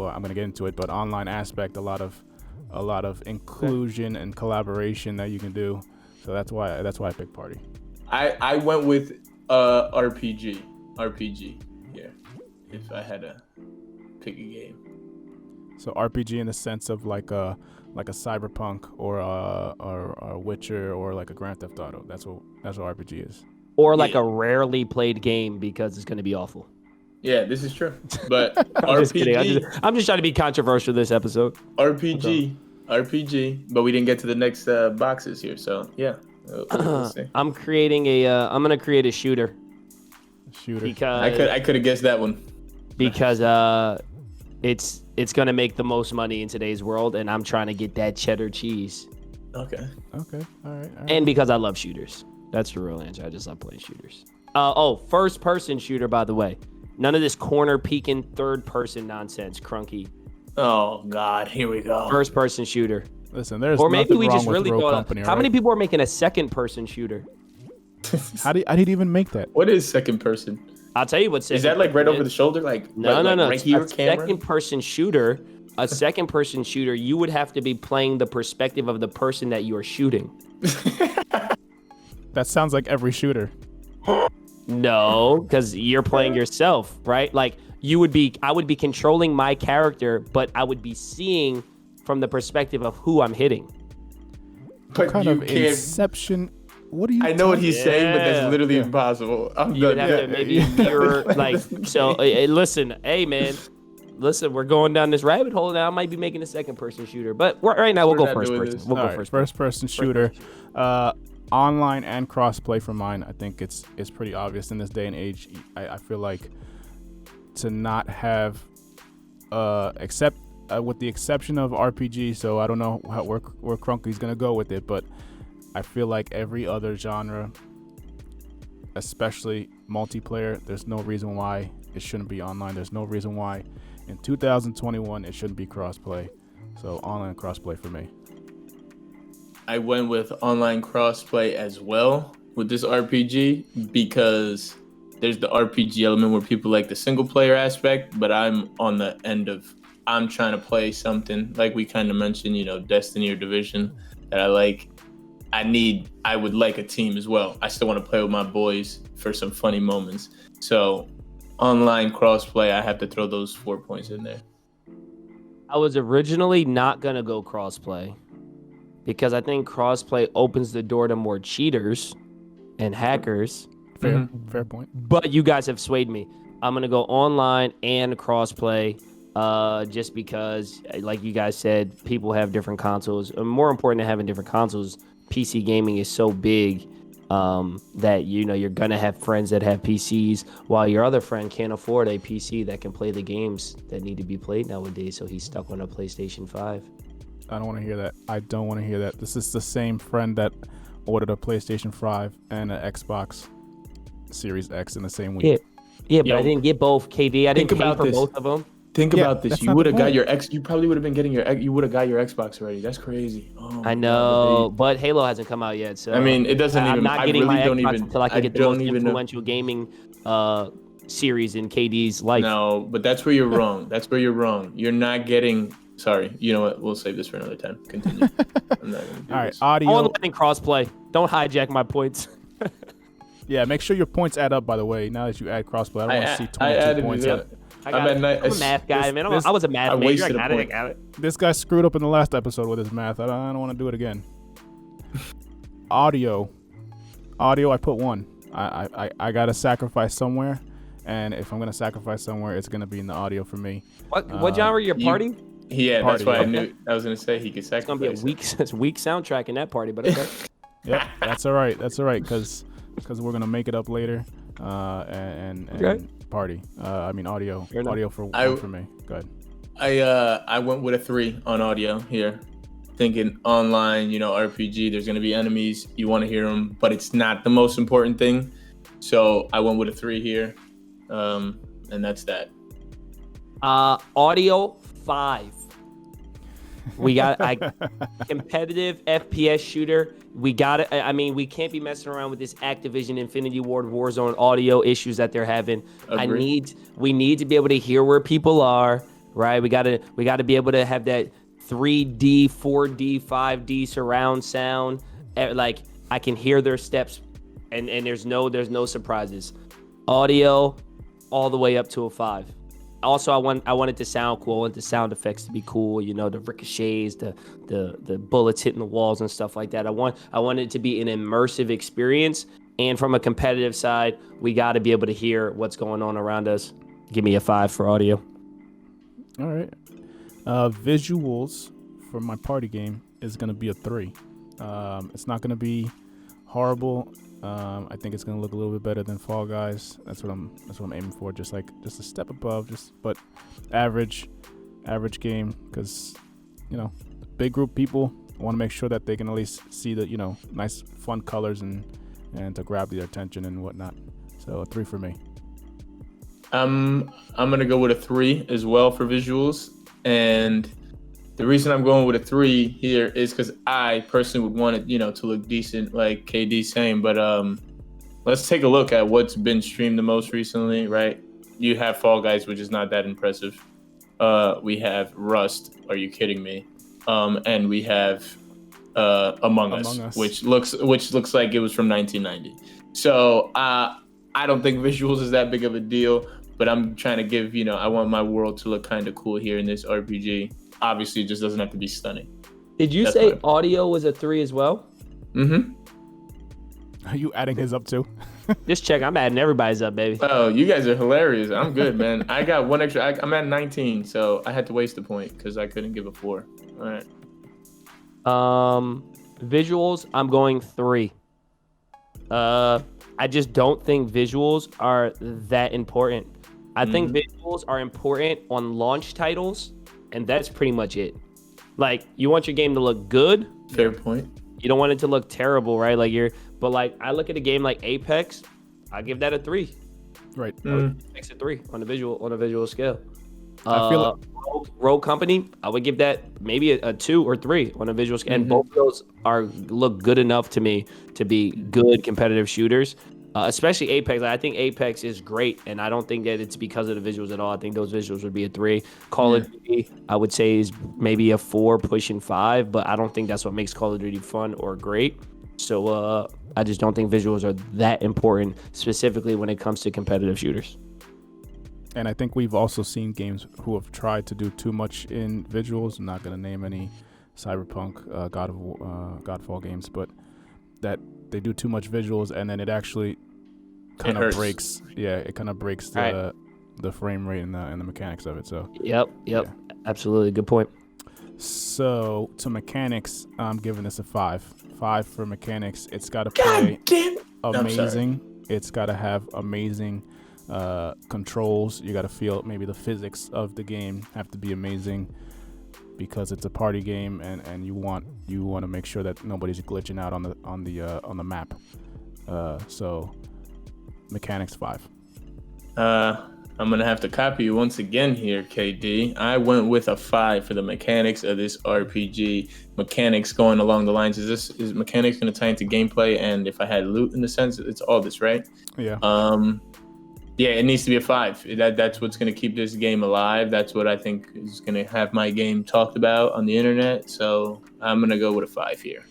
Speaker 1: I'm gonna get into it, but online aspect, a lot of inclusion and collaboration that you can do. So that's why I picked Party.
Speaker 3: I went with RPG. Yeah, if I had to pick a game.
Speaker 1: So RPG in the sense of like a Cyberpunk or a Witcher or like a Grand Theft Auto. That's what RPG is.
Speaker 2: Or like a rarely played game because it's going to be awful.
Speaker 3: Yeah, this is true. But
Speaker 2: I'm just kidding. I'm just trying to be controversial this episode.
Speaker 3: RPG, but we didn't get to the next boxes here. So yeah, we'll see.
Speaker 2: I'm gonna create a shooter. Because
Speaker 3: I could have guessed that one.
Speaker 2: Because it's gonna make the most money in today's world, and I'm trying to get that cheddar cheese.
Speaker 3: Okay.
Speaker 1: All right.
Speaker 2: And because I love shooters. That's the real answer. I just love playing shooters. First person shooter, by the way. None of this corner peeking third person nonsense, Crunky.
Speaker 3: Oh God, here we go.
Speaker 2: First person shooter.
Speaker 1: Listen, there's
Speaker 2: or maybe
Speaker 1: nothing
Speaker 2: we
Speaker 1: wrong
Speaker 2: just
Speaker 1: with
Speaker 2: really
Speaker 1: Rogue
Speaker 2: thought.
Speaker 1: Company,
Speaker 2: How many people are making a second person shooter?
Speaker 1: I didn't even make that.
Speaker 3: What is second person?
Speaker 2: I'll tell you what second.
Speaker 3: Is that like right over the shoulder, like
Speaker 2: no,
Speaker 3: right here, camera?
Speaker 2: Second person shooter. A second person shooter, you would have to be playing the perspective of the person that you are shooting.
Speaker 1: That sounds like every shooter.
Speaker 2: No, because you're playing yourself, right? Like I would be controlling my character, but I would be seeing from the perspective of who I'm hitting.
Speaker 3: But
Speaker 1: kind
Speaker 3: you
Speaker 1: of
Speaker 3: can't.
Speaker 1: Inception. What are you?
Speaker 3: I know what he's saying, but
Speaker 2: Yeah.
Speaker 3: that's literally impossible.
Speaker 2: You would have to maybe mirror, like, so. Listen, hey man, listen, we're going down this rabbit hole now. I might be making a second-person shooter, but right now we'll
Speaker 3: We're
Speaker 2: go
Speaker 3: not
Speaker 2: first
Speaker 3: doing
Speaker 2: person.
Speaker 3: this.
Speaker 2: We'll
Speaker 1: All
Speaker 2: go
Speaker 1: right,
Speaker 2: first.
Speaker 1: first-person shooter. Online and crossplay for mine. I think it's pretty obvious in this day and age. I feel like to not have except with the exception of RPG. So I don't know where Crunky's gonna go with it, but I feel like every other genre, especially multiplayer, there's no reason why it shouldn't be online. There's no reason why in 2021 it shouldn't be crossplay. So online crossplay for me.
Speaker 3: I went with online crossplay as well with this RPG because there's the RPG element where people like the single player aspect, but I'm on the end of I'm trying to play something like we kind of mentioned, Destiny or Division that I like. I would like a team as well. I still want to play with my boys for some funny moments. So online crossplay, I have to throw those 4 points in there.
Speaker 2: I was originally not gonna go crossplay because I think crossplay opens the door to more cheaters and hackers.
Speaker 1: Fair point.
Speaker 2: But you guys have swayed me. I'm gonna go online and crossplay, just because, like you guys said, people have different consoles. More important than having different consoles, PC gaming is so big that you're gonna have friends that have PCs while your other friend can't afford a PC that can play the games that need to be played nowadays. So he's stuck on a PlayStation 5.
Speaker 1: I don't want to hear that. I don't want to hear that. This is the same friend that ordered a PlayStation 5 and an Xbox Series X in the same week.
Speaker 2: Yeah, but I didn't get both, KD. I didn't pay
Speaker 3: about
Speaker 2: for
Speaker 3: this.
Speaker 2: both of them.
Speaker 3: Think about this.
Speaker 1: that's
Speaker 3: You
Speaker 1: not
Speaker 3: would
Speaker 1: the
Speaker 3: have got
Speaker 1: point.
Speaker 3: your X. You probably would have been getting you would have got your Xbox already. That's crazy. Oh,
Speaker 2: I know, but Halo hasn't come out yet. So
Speaker 3: I mean, it doesn't
Speaker 2: I'm
Speaker 3: even.
Speaker 2: not
Speaker 3: I
Speaker 2: getting
Speaker 3: really
Speaker 2: my
Speaker 3: don't
Speaker 2: Xbox
Speaker 3: even.
Speaker 2: until I can get the
Speaker 3: don't
Speaker 2: most
Speaker 3: even know.
Speaker 2: influential gaming series in KD's life.
Speaker 3: No, but that's where you're wrong. That's where you're wrong. You're not getting. Sorry. You know what? We'll save this for another time. Continue. I'm not gonna do
Speaker 1: All right,
Speaker 3: this.
Speaker 1: audio.
Speaker 2: Online and crossplay. Don't hijack my points.
Speaker 1: Yeah, make sure your points add up. By the way, now that you add crossplay, I don't want to see
Speaker 3: I
Speaker 1: 22
Speaker 3: added
Speaker 1: points.
Speaker 3: it up.
Speaker 2: I'm a math guy, man. I was a math major. I got it.
Speaker 1: This guy screwed up in the last episode with his math. I don't want to do it again. Audio, I put 1. I gotta sacrifice somewhere, and if I'm gonna sacrifice somewhere, it's gonna be in the audio for me.
Speaker 2: What genre your party?
Speaker 3: Yeah,
Speaker 1: Party,
Speaker 3: that's why I
Speaker 2: okay.
Speaker 3: knew. I was gonna say he could
Speaker 2: It's gonna be a
Speaker 3: sacrifice.
Speaker 2: weak soundtrack in that party, but okay.
Speaker 1: Yep, that's all right. That's all right, because we're gonna make it up later, and
Speaker 2: Okay.
Speaker 1: party. I mean audio.
Speaker 2: Fair enough.
Speaker 1: Audio for 1 for me. Go ahead.
Speaker 3: I went with a 3 on audio here, thinking online. RPG. There's gonna be enemies. You want to hear them, but it's not the most important thing. So I went with a 3 here, and that's that.
Speaker 2: Audio 5. We got competitive FPS shooter. We got it. I mean, we can't be messing around with this Activision Infinity Ward Warzone audio issues that they're having.
Speaker 3: Agreed.
Speaker 2: We need to be able to hear where people are, right? We got to be able to have that 3D, 4D, 5D surround sound. Like I can hear their steps, and there's no surprises. Audio all the way up to a 5. Also, I want it to sound cool. I want the sound effects to be cool. The ricochets, the bullets hitting the walls and stuff like that. I want it to be an immersive experience. And from a competitive side, we got to be able to hear what's going on around us. Give me a 5 for audio.
Speaker 1: All right. Visuals for my party game is gonna be a 3. It's not gonna be horrible. I think it's gonna look a little bit better than Fall Guys. That's what I'm aiming for. Just a step above. But average game, because big group people want to make sure that they can at least see the nice fun colors and to grab their attention and whatnot. So a 3 for me.
Speaker 3: I'm gonna go with a 3 as well for visuals, and the reason I'm going with a 3 here is because I personally would want it, to look decent, like KD's saying. But let's take a look at what's been streamed the most recently, right? You have Fall Guys, which is not that impressive. We have Rust. Are you kidding me? And we have Among Us, which looks like it was from 1990. So I don't think visuals is that big of a deal. but I'm trying to give, I want my world to look kind of cool here in this RPG. Obviously, it just doesn't have to be stunning.
Speaker 2: Did you say audio was a 3 as well?
Speaker 3: Mm-hmm.
Speaker 1: Are you adding his up too?
Speaker 2: Just check. I'm adding everybody's up, baby.
Speaker 3: Oh, you guys are hilarious. I'm good, man. I got one extra. I'm at 19, so I had to waste a point because I couldn't give a 4. All right.
Speaker 2: Visuals, I'm going 3. I just don't think visuals are that important. I think visuals are important on launch titles, and that's pretty much it. Like, you want your game to look good.
Speaker 3: Fair point.
Speaker 2: You don't want it to look terrible, right? But I look at a game like Apex, I give that a 3.
Speaker 1: Right.
Speaker 2: Makes it 3 on a visual scale.
Speaker 1: I feel
Speaker 2: Rogue Company, I would give that maybe a 2 or 3 on a visual scale. And both of those look good enough to me to be good competitive shooters. Especially Apex. I think Apex is great, and I don't think that it's because of the visuals at all. I think those visuals would be a 3. Call of Duty, I would say, is maybe a 4, pushing 5, but I don't think that's what makes Call of Duty fun or great. So I just don't think visuals are that important, specifically when it comes to competitive shooters.
Speaker 1: And I think we've also seen games who have tried to do too much in visuals. I'm not going to name any Cyberpunk, Godfall games, but that they do too much visuals, and then it actually kind of breaks. Yeah, it kind of breaks the frame rate and the mechanics of it. So. Yep,
Speaker 2: yeah. Absolutely, good point.
Speaker 1: So to mechanics, I'm giving this a 5. 5 for mechanics. It's got to play amazing. It's got to have amazing controls. You got to feel maybe the physics of the game have to be amazing because it's a party game, and you want to make sure that nobody's glitching out on the map. So mechanics 5.
Speaker 3: I'm gonna have to copy you once again here, KD. I went with a 5 for the mechanics of this RPG. Mechanics going along the lines, is mechanics gonna tie into gameplay? And if I had loot in the sense, it's all this, right?
Speaker 1: Yeah.
Speaker 3: Yeah, it needs to be a 5. That's what's gonna keep this game alive. That's what I think is gonna have my game talked about on the internet. So I'm gonna go with a 5 here.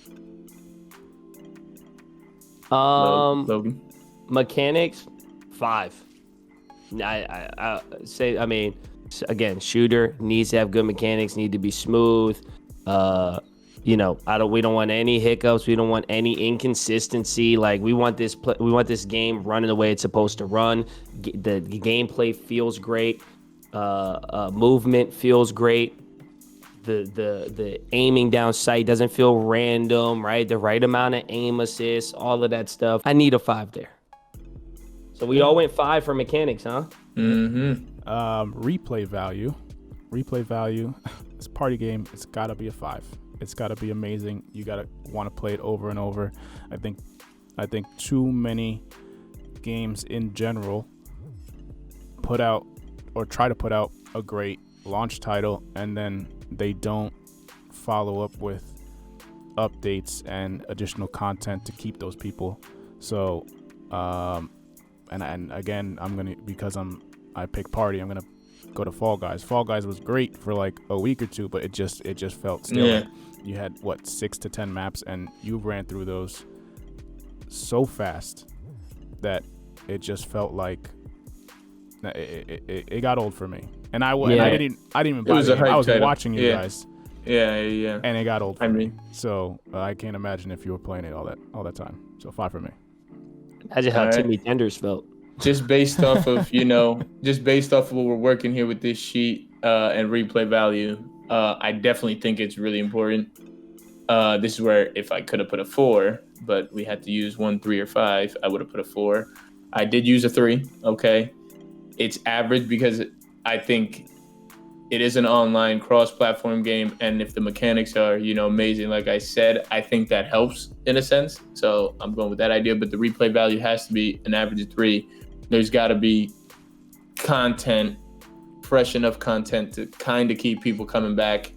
Speaker 3: Logan.
Speaker 2: Mechanics 5. I say, I mean, again, shooter needs to have good mechanics, need to be smooth. We don't want any hiccups. We don't want any inconsistency. Like, we want this game running the way it's supposed to run. The gameplay feels great. Movement feels great. The aiming down sight doesn't feel random, right? The right amount of aim assist, all of that stuff. I need a 5 there. So we all went 5 for mechanics, huh?
Speaker 1: Mm-hmm. Replay value. It's a party game. It's got to be a 5. It's got to be amazing. You got to want to play it over and over. I think too many games in general put out or try to put out a great launch title, and then they don't follow up with updates and additional content to keep those people. So, and again, I pick party. I'm gonna go to Fall Guys. Fall Guys was great for like a week or two, but it just felt still.
Speaker 3: Yeah.
Speaker 1: Like you had 6 to 10 maps, and you ran through those so fast that it just felt like it got old for me. And I didn't even buy it. I was watching you guys.
Speaker 3: Yeah.
Speaker 1: And it got old for me. So I can't imagine if you were playing it all that time. So 5 for me.
Speaker 2: Imagine how Timmy Tenders felt.
Speaker 3: Just based off of what we're working here with this sheet and replay value, I definitely think it's really important. This is where if I could have put a 4, but we had to use 1, 3, or 5, I would have put a 4. I did use a 3. Okay, it's average because I think it is an online cross-platform game, and if the mechanics are, amazing, like I said, I think that helps in a sense. So I'm going with that idea, but the replay value has to be an average of 3. There's got to be content, fresh enough content to kind of keep people coming back.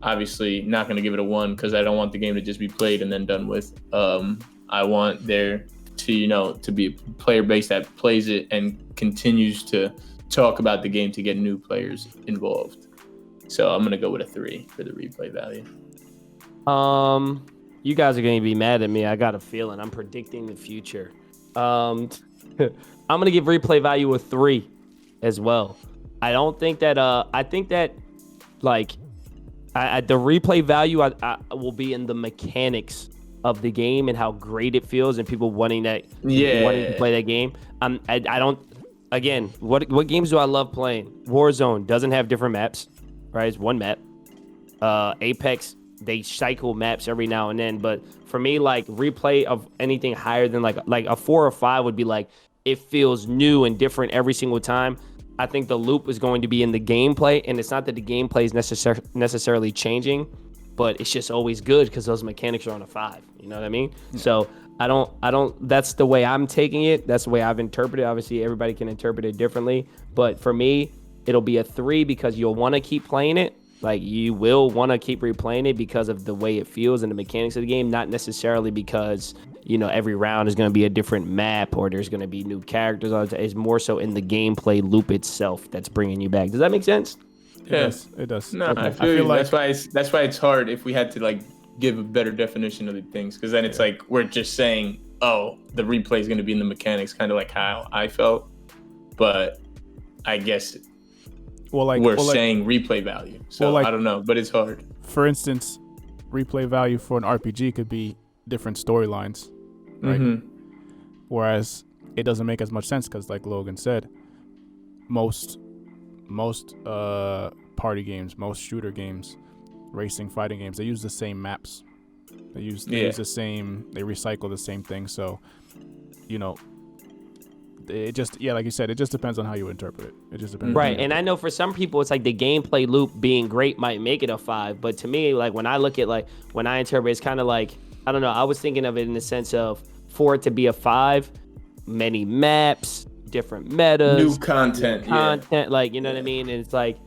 Speaker 3: Obviously, not going to give it a 1 because I don't want the game to just be played and then done with. I want there to be a player base that plays it and continues to talk about the game to get new players involved. So I'm going to go with a 3 for the replay value.
Speaker 2: You guys are going to be mad at me. I got a feeling. I'm predicting the future. I'm going to give replay value a 3. as well. I don't think that I think that like the replay value I will be in the mechanics of the game and how great it feels and people wanting to play that game. I don't. Again, what games do I love playing? Warzone doesn't have different maps, right? It's one map. Apex, they cycle maps every now and then, but for me, like replay of anything higher than like a 4 or 5 would be like it feels new and different every single time. I think the loop is going to be in the gameplay, and it's not that the gameplay is necessarily changing, but it's just always good because those mechanics are on a 5. You know what I mean? Yeah. So I don't. That's the way I'm taking it. That's the way I've interpreted it. Obviously, everybody can interpret it differently, but for me, it'll be a 3 because you'll want to keep playing it. Like you will want to keep replaying it because of the way it feels and the mechanics of the game, not necessarily because every round is going to be a different map or there's going to be new characters. It's more so in the gameplay loop itself that's bringing you back. Does that make sense?
Speaker 3: Yes,
Speaker 1: it does.
Speaker 3: No, okay. I feel like that's why it's hard if we had to like give a better definition of the things, because then it's like we're just saying, oh, the replay is going to be in the mechanics, kind of like how I felt, but I guess we're saying replay value. So I don't know, but it's hard.
Speaker 1: For instance, replay value for an RPG could be different storylines, right? Mm-hmm. Whereas it doesn't make as much sense because, like Logan said, most party games, most shooter games, racing, fighting games, they use the same maps. They use the same. They recycle the same thing. So, it just like you said, it just depends on how you interpret it. It just depends.
Speaker 2: Right, and I know for some people, it's like the gameplay loop being great might make it a 5. But to me, like when I look at when I interpret, it's kind of like I don't know. I was thinking of it in the sense of for it to be a 5, many maps, different metas,
Speaker 3: new content,
Speaker 2: like you know what I mean. And it's like,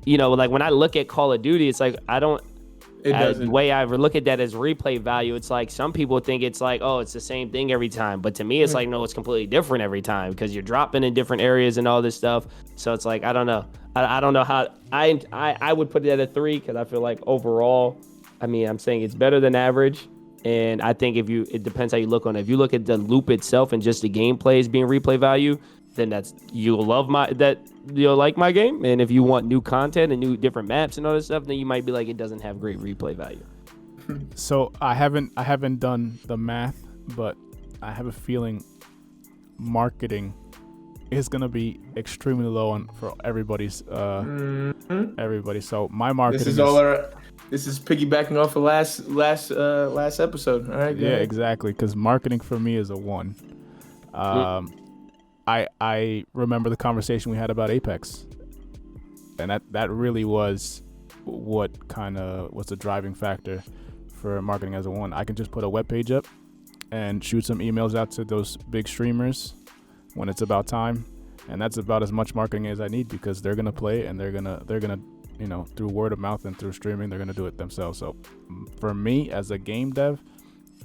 Speaker 2: like when I look at Call of Duty, it's like I don't. The way I look at that as replay value, it's like some people think it's like, oh, it's the same thing every time. But to me, it's like, no, it's completely different every time because you're dropping in different areas and all this stuff. So it's like, I don't know. I don't know how I would put it at a 3 because I feel like overall, I mean, I'm saying it's better than average. And I think it depends how you look on it. If you look at the loop itself and just the gameplay as being replay value, then you'll like my game. And if you want new content and new different maps and all this stuff, then you might be like, it doesn't have great replay value.
Speaker 1: So I haven't done the math, but I have a feeling marketing is gonna be extremely low for everybody's everybody. So my marketing
Speaker 3: this is piggybacking off of last episode. All right.
Speaker 1: Yeah, exactly. Because marketing for me is a 1. I remember the conversation we had about Apex, and that really was what was the driving factor for marketing as a 1. I can just put a web page up and shoot some emails out to those big streamers when it's about time, and that's about as much marketing as I need because they're gonna play and they're gonna through word of mouth and through streaming they're gonna do it themselves. So for me as a game dev,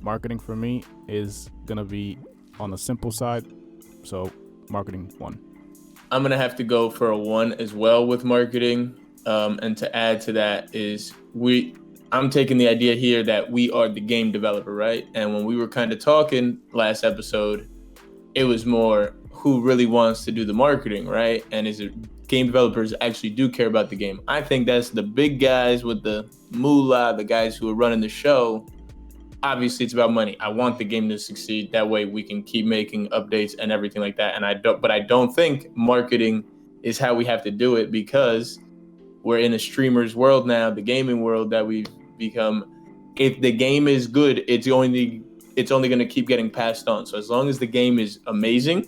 Speaker 1: marketing for me is gonna be on the simple side. So marketing 1.
Speaker 3: I'm gonna have to go for a 1 as well with marketing. And to add to that is I'm taking the idea here that we are the game developer, right? And when we were kind of talking last episode, it was more who really wants to do the marketing, right? And is it game developers actually do care about the game? I think that's the big guys with the moolah, the guys who are running the show. Obviously, it's about money. I want the game to succeed. That way, we can keep making updates and everything like that. And I don't think marketing is how we have to do it because we're in a streamer's world now, the gaming world that we've become. If the game is good, it's only going to keep getting passed on. So as long as the game is amazing,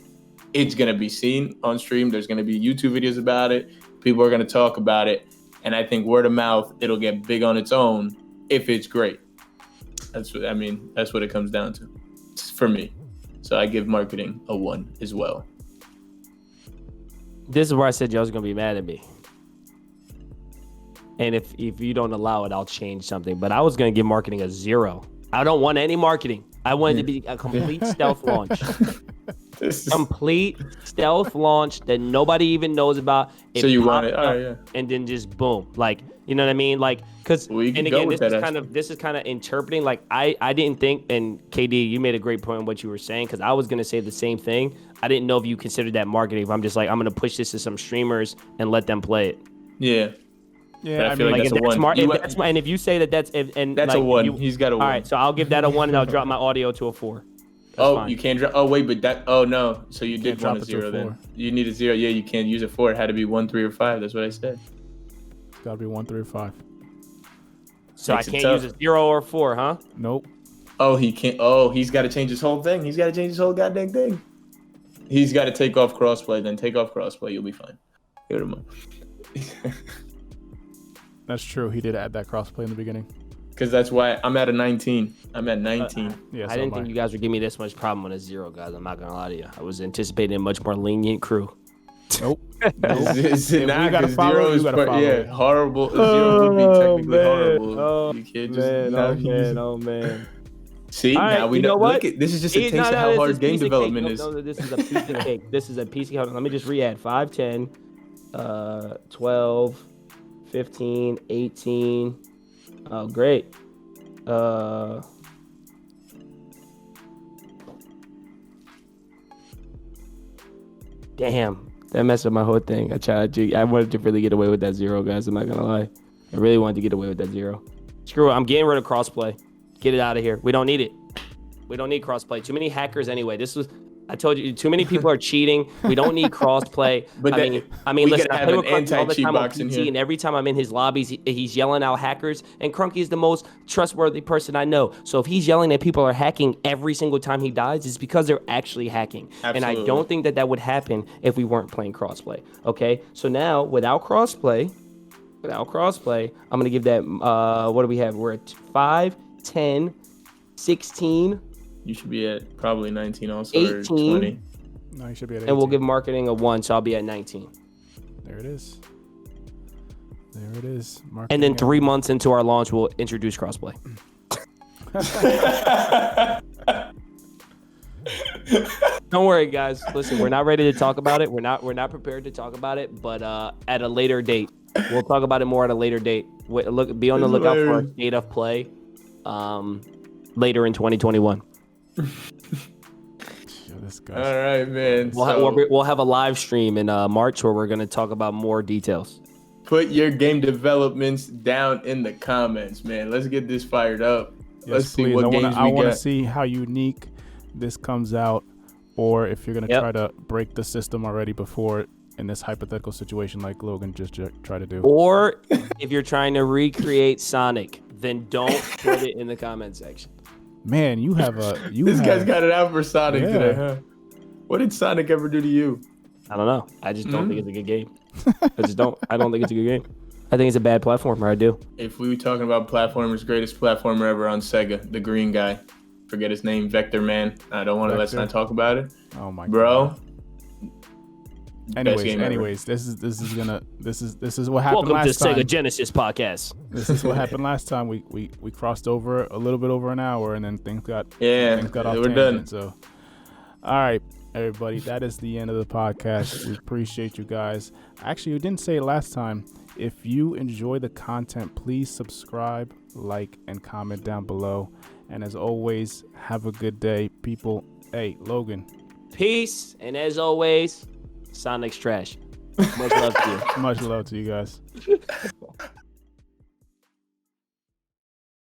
Speaker 3: it's going to be seen on stream. There's going to be YouTube videos about it. People are going to talk about it. And I think word of mouth, it'll get big on its own if it's great. That's what it comes down to for me. So I give marketing a 1 as well.
Speaker 2: This is where I said y'all was going to be mad at me. And if you don't allow it, I'll change something. But I was going to give marketing a 0. I don't want any marketing. I want it to be a complete stealth launch. Complete stealth launch that nobody even knows about.
Speaker 3: So you want it? Oh, yeah.
Speaker 2: And then just boom. Like, You know what I mean? Like, because
Speaker 3: Well, you can
Speaker 2: and
Speaker 3: go
Speaker 2: again,
Speaker 3: with that
Speaker 2: this is kind of interpreting. Like, I didn't think, and KD, you made a great point on what you were saying, because I was gonna say the same thing. I didn't know if you considered that marketing. If I'm just like, I'm gonna push this to some streamers and let them play it.
Speaker 3: Yeah.
Speaker 1: Yeah,
Speaker 3: I feel like that's a one.
Speaker 2: And if you say that that's
Speaker 3: That's a
Speaker 2: like,
Speaker 3: one. He's got a one.
Speaker 2: All right, so I'll give that a 1, and I'll drop my audio to a 4. That's fine.
Speaker 3: You can't drop. Oh wait, but that. Oh no. So you did
Speaker 1: drop
Speaker 3: want a
Speaker 1: it to a
Speaker 3: 0 then.
Speaker 1: 4.
Speaker 3: You need a 0. Yeah, you can't use a 4. It had to be 1, 3, or 5. That's what I said.
Speaker 1: It's gotta be 1, 3, or 5.
Speaker 2: So I can't use a 0 or 4, huh?
Speaker 1: Nope.
Speaker 3: Oh, he can't. Oh, he's got to change his whole thing. He's got to change his whole goddamn thing. He's got to take off crossplay. Then take off crossplay. You'll be fine. Give him a.
Speaker 1: That's true. He did add that crossplay in the beginning.
Speaker 3: Because that's why I'm at a 19. I'm at 19.
Speaker 1: Yeah,
Speaker 2: I didn't think you guys would give me this much problem on a 0, guys. I'm not gonna lie to you. I was anticipating a much more lenient crew.
Speaker 1: Nope.
Speaker 3: It's
Speaker 1: If
Speaker 3: not
Speaker 1: we gotta
Speaker 3: 'cause
Speaker 1: follow,
Speaker 3: 0
Speaker 1: you
Speaker 3: is
Speaker 1: gotta follow.
Speaker 3: yeah, horrible. 0 would be technically horrible.
Speaker 2: Oh,
Speaker 3: You can't
Speaker 2: man,
Speaker 3: just
Speaker 2: oh man.
Speaker 3: See,
Speaker 2: All right,
Speaker 3: now we
Speaker 2: you know
Speaker 3: look
Speaker 2: what?
Speaker 3: at this is just a taste of
Speaker 2: this
Speaker 3: how
Speaker 2: is
Speaker 3: hard
Speaker 2: piece
Speaker 3: game
Speaker 2: of cake.
Speaker 3: development
Speaker 2: No,
Speaker 3: is.
Speaker 2: No, this is a piece of cake. This is a piece of cake. Let me just re-add 5, 10, 12, 15, 18. Oh, great. Damn, that messed up my whole thing. I wanted to really get away with that 0, guys. I'm not gonna lie. I really wanted to get away with that 0. Screw it. I'm getting rid of crossplay. Get it out of here. We don't need it. We don't need crossplay. Too many hackers anyway. I told you, too many people are cheating. We don't need crossplay.
Speaker 3: But
Speaker 2: I mean, listen, I play with
Speaker 3: an
Speaker 2: Crunky all the
Speaker 3: anti-cheat
Speaker 2: time on
Speaker 3: box in
Speaker 2: PT,
Speaker 3: here.
Speaker 2: and every time I'm in his lobbies, he's yelling out hackers, and Crunky is the most trustworthy person I know. So if he's yelling that people are hacking every single time he dies, it's because they're actually hacking. And I don't think that would happen if we weren't playing crossplay. Okay, so now without crossplay, I'm gonna give that. What do we have? We're at 5, 10, 16.
Speaker 3: You should be at probably 19 also
Speaker 2: 18.
Speaker 3: or 20.
Speaker 1: No, you should be at 18.
Speaker 2: And we'll give marketing a 1, so I'll be at 19.
Speaker 1: There it is. There it is. Marketing
Speaker 2: And then 3 months into our launch, we'll introduce crossplay. Don't worry, guys. Listen, we're not ready to talk about it. We're not prepared to talk about it, but at a later date, we'll talk about it more at a later date. Be on the lookout for our state of play later in 2021.
Speaker 1: This guy.
Speaker 3: All right, man.
Speaker 2: We'll have a live stream in March where we're going to talk about more details.
Speaker 3: Put your game developments down in the comments, man. Let's get this fired up.
Speaker 1: Yes,
Speaker 3: Let's see
Speaker 1: please.
Speaker 3: what
Speaker 1: I
Speaker 3: games we
Speaker 1: want to
Speaker 3: got.
Speaker 1: see how unique this comes out, or if you're going to try to break the system already before in this hypothetical situation like Logan just tried to do.
Speaker 2: Or if you're trying to recreate Sonic, then don't put it in the comment section.
Speaker 1: Man, you have a
Speaker 3: This guy's got it out for Sonic today, huh? What did Sonic ever do to you?
Speaker 2: I don't know. I just don't think it's a good game. I don't think it's a good game. I think it's a bad platformer. I do.
Speaker 3: If we were talking about platformers, greatest platformer ever on Sega, the green guy. Forget his name, Vector Man. I don't want to. Let's not talk about it.
Speaker 1: Oh my
Speaker 3: bro.
Speaker 1: Anyways, this is what happened
Speaker 2: Welcome
Speaker 1: last
Speaker 2: to
Speaker 1: time.
Speaker 2: Sega Genesis podcast.
Speaker 1: This is what happened last time. We crossed over a little bit over an hour, and then things got off
Speaker 3: we're
Speaker 1: tangent.
Speaker 3: done.
Speaker 1: So, all right, everybody, that is the end of the podcast. We appreciate you guys. Actually, we didn't say it last time. If you enjoy the content, please subscribe, like, and comment down below. And as always, have a good day, people. Hey, Logan.
Speaker 2: Peace, and as always, Sonic's trash. Much love to you.
Speaker 1: Much love to you guys.